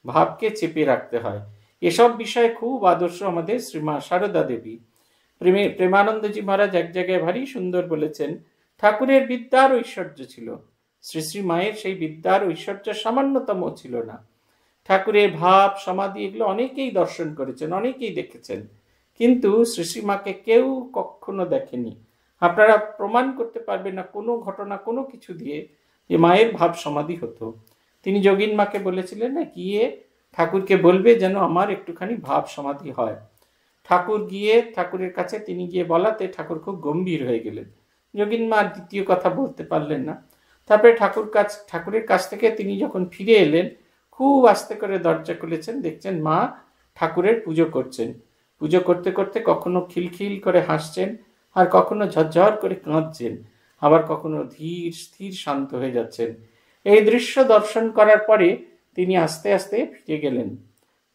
ভাবকে চেপে রাখতে হয়। এসব বিষয়ে খুব আদর্শ আমাদের শ্রীমা সারদা দেবী। প্রেমানন্দজি মহারাজ এক জায়গায় ভারী সুন্দর বলেছেন, ঠাকুরের বিদ্যার ঐশ্বর্য ছিল, শ্রী শ্রী মায়ের সেই বিদ্যার ঐশ্বর্য সামান্যতম ছিল না। ঠাকুরের ভাব সমাধি এগুলো অনেকেই দর্শন করেছেন, অনেকেই দেখেছেন, কিন্তু শ্রী শ্রী মাকে কেউ কখনো দেখেনি। আপনারা প্রমাণ করতে পারবেন না কোনো ঘটনা, কোনো কিছু দিয়ে যে মায়ের ভাব সমাধি হতো। তিনি যোগিন মাকে বলেছিলেন না, গিয়ে ঠাকুরকে বলবে যেন আমার একটুখানি ভাব সমাধি হয়। ঠাকুর গিয়ে ঠাকুরের কাছে তিনি গিয়ে বলাতে ঠাকুর খুব গম্ভীর হয়ে গেলেন। যোগিন মা দ্বিতীয় কথা বলতে পারলেন না। তারপরে ঠাকুরের কাছ থেকে তিনি যখন ফিরে এলেন, খুব আস্তে করে দরজা খুলেছেন, দেখছেন মা ঠাকুরের পুজো করছেন। পুজো করতে করতে কখনো খিলখিল করে হাসছেন, আর কখনো ঝরঝর করে কাঁদছেন, আবার কখনো ধীর স্থির শান্ত হয়ে যাচ্ছেন। এই দৃশ্য দর্শন করার পরে তিনি আস্তে আস্তে ফিরে গেলেন,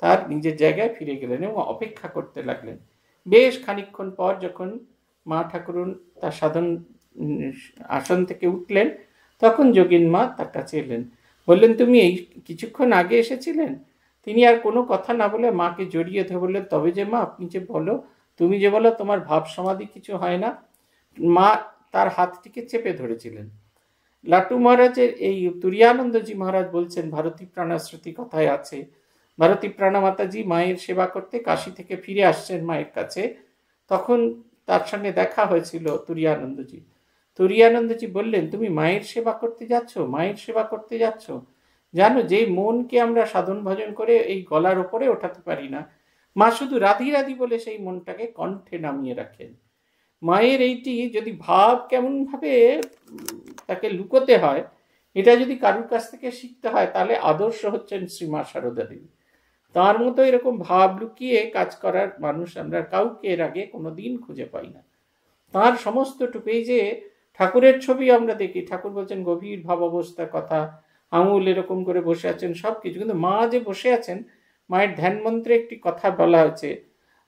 তার নিজের জায়গায় ফিরে গেলেন এবং অপেক্ষা করতে লাগলেন। বেশ খানিকক্ষণ পর যখন মা ঠাকুরুন তার সাধন আসন থেকে উঠলেন, তখন যোগিন মা তার কাছে এলেন, বললেন, তুমি এই কিছুক্ষণ আগে এসেছিলেন? তিনি আর কোনো কথা না বলে মাকে জড়িয়ে ধরে বললেন, তবে যে মা, আপনি যে বলো, তুমি যে বলো তোমার ভাব সমাধি কিছু হয় না। মা তার হাতটিকে চেপে ধরেছিলেন। লাটু মহারাজের এই তুরিয়ানন্দজি মহারাজ বলছেন, ভারতী প্রাণাশ্রুতি কথায় আছে, ভারতী প্রাণমাতাজি মায়ের সেবা করতে কাশী থেকে ফিরে আসছেন মায়ের কাছে, তখন তার সঙ্গে দেখা হয়েছিল তুরিয়ানন্দজি। তুরিয়ানন্দজি বললেন, তুমি মায়ের সেবা করতে যাচ্ছ, মায়ের সেবা করতে যাচ্ছ। জানো, যে মনকে আমরা সাধন ভজন করে এই গলার ওপরে ওঠাতে পারি না, মা শুধু রাধি রাধি বলে সেই মনটাকে কণ্ঠে নামিয়ে রাখেন। মায়ের এইটি যদি ভাব কেমন ভাবে তাকে লুকোতে হয়, এটা যদি কারুর কাছ থেকে শিখতে হয়, তাহলে আদর্শ হচ্ছেন শ্রীমা সারদা দেবী। তার মতো এরকম ভাব লুকিয়ে কাজ করার মানুষ আমরা কাউকে এর আগে কোনোদিন খুঁজে পাই না। তার সমস্ত টুকুই যে ঠাকুরের ছবি আমরা দেখি, ঠাকুর বলছেন গভীর ভাব অবস্থার কথা, আঙুল এরকম করে বসে আছেন, সব কিছু, কিন্তু মা যে বসে আছেন, মায়ের ধ্যান মন্ত্রে একটি কথা বলা হয়েছে,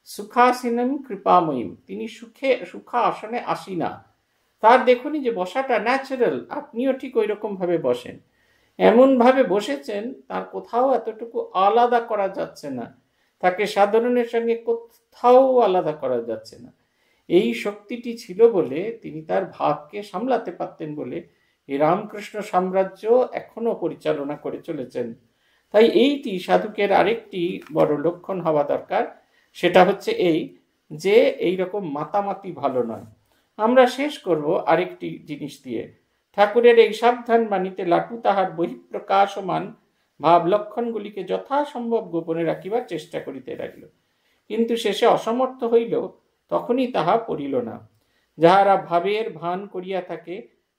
সুখাসীনম কৃপাময়ীম, তিনি সুখা আসনে আসীনা। তার দেখুনি যে বসাটা ন্যাচারাল, আপনিও ঠিক ওই রকম ভাবে বসেন, এমন ভাবে বসেছেন, তার কোথাও এতটুকু আলাদা করা যাচ্ছে না, তাকে সাধারণের সঙ্গে কোথাও আলাদা করা যাচ্ছে না। এই শক্তিটি ছিল বলে তিনি তার ভাবকে সামলাতে পারতেন বলে এই রামকৃষ্ণ সাম্রাজ্য এখনো পরিচালনা করে চলেছেন। তাই এইটি সাধকের আরেকটি বড় লক্ষণ হওয়া দরকার, সেটা হচ্ছে এই যে এই রকম মাতামাতি ভালো নয়। আমরা শেষ করব আরেকটি জিনিস দিয়ে। ঠাকুরের এই সাবধান বাণীতে লাটু তাহার বহিঃপ্রকাশমান ভাব লক্ষণগুলিকে যথাসম্ভব গোপনে রাখিবার চেষ্টা করিতে লাগিল, কিন্তু শেষে অসমর্থ হইল, তখনই তাহা পড়িল না। যাহারা ভাবের ভান করিয়া থাকে,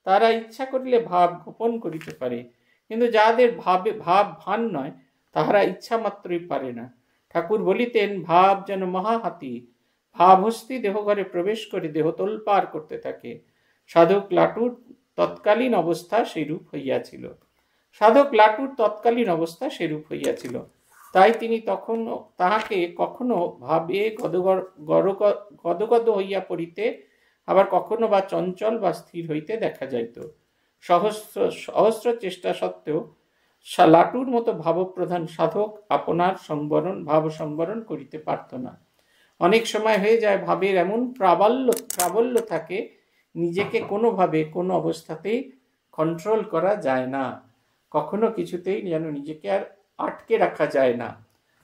তারা ইচ্ছা করিলে ভাব গোপন করিতে পারে, কিন্তু যাহাদের ভাব ভান নয়, তাহারা ইচ্ছা মাত্রই পারে না। ঠাকুর বলিতেন, ভাব যেন মহাহাতি, ভাবহস্তি দেহঘরে প্রবেশ করে দেহ তোলপাড় করতে থাকে। সাধক লাটুর তৎকালীন অবস্থা সেরূপ হইয়াছিল। তাই তিনি তখন তাহাকে কখনো ভাবে গদগদ হইয়া পড়িতে, আবার কখনো বা চঞ্চল বা স্থির হইতে দেখা যাইত। সহস্র চেষ্টা সত্ত্বেও লাটুর মতো ভাবপ্রধান সাধক আপনার ভাব সংবরণ করিতে পারত না। অনেক সময় হয়ে যায় ভাবের এমন প্রাবল্য থাকে, নিজেকে কোনোভাবে কোনো অবস্থাতেই কন্ট্রোল করা যায় না, কখনো কিছুতেই যেন নিজেকে আর আটকে রাখা যায় না।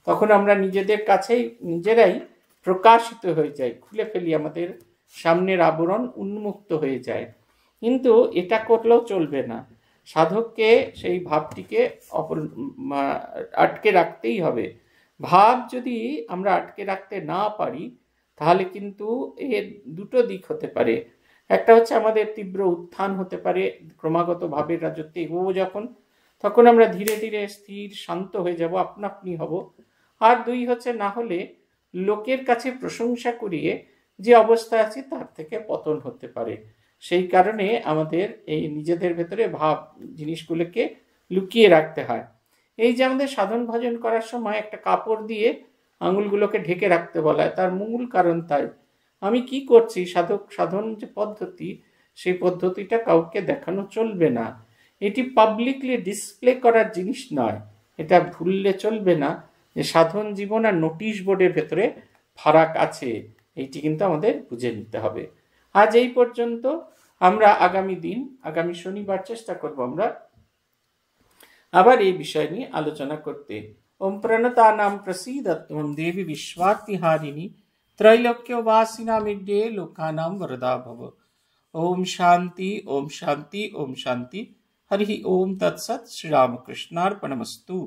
তখন আমরা নিজেদের কাছেই নিজেরাই প্রকাশিত হয়ে যায়, খুলে ফেলি, আমাদের সামনের আবরণ উন্মুক্ত হয়ে যায়। কিন্তু এটা করলেও চলবে না, সাধককে সেই ভাবটিকে আটকে রাখতেই হবে। ভাব যদি আমরা আটকে রাখতে না পারি তাহলে কিন্তু এর দুটো দিক হতে পারে। একটা হচ্ছে আমাদের তীব্র উত্থান হতে পারে, ক্রমাগত ভাবের রাজত্বে এগোবো যখন, তখন আমরা ধীরে ধীরে স্থির শান্ত হয়ে যাব, আপনা আপনি হব। আর দুই হচ্ছে, না হলে লোকের কাছে প্রশংসা করিয়ে যে অবস্থা আছে তার থেকে পতন হতে পারে। সেই কারণে আমাদের এই নিজেদের ভেতরে ভাব জিনিসগুলোকে লুকিয়ে রাখতে হয়। এই যে আমাদের সাধন ভজন করার সময় একটা কাপড় দিয়ে আঙুলগুলোকে ঢেকে রাখতে বলা হয়, তার মূল কারণ তাই। আমি কি করছি, সাধন যে পদ্ধতি, সেই পদ্ধতিটা কাউকে দেখানো চলবে না। এটি পাবলিকলি ডিসপ্লে করার জিনিস নয়। এটা ভুললে চলবে না যে সাধন জীবন আর নোটিশ বোর্ডের ভেতরে ফারাক আছে, এইটি কিন্তু আমাদের বুঝে নিতে হবে। আজ এই পর্যন্ত। আমরা আগামী শনিবার চেষ্টা করব আমরা আবার এই বিষয় নিয়ে আলোচনা করতে। ওম প্রণতানাম প্রসীদত্বম দেবী বিশ্বার্তিহারিণী त्रैलोक्यवासिनामिड्ये लोकानां वरदा भव। ओम शांति ओम शांति ओम शांति। हरि ओम तत्सत्। श्री रामकृष्णार्पणमस्तु।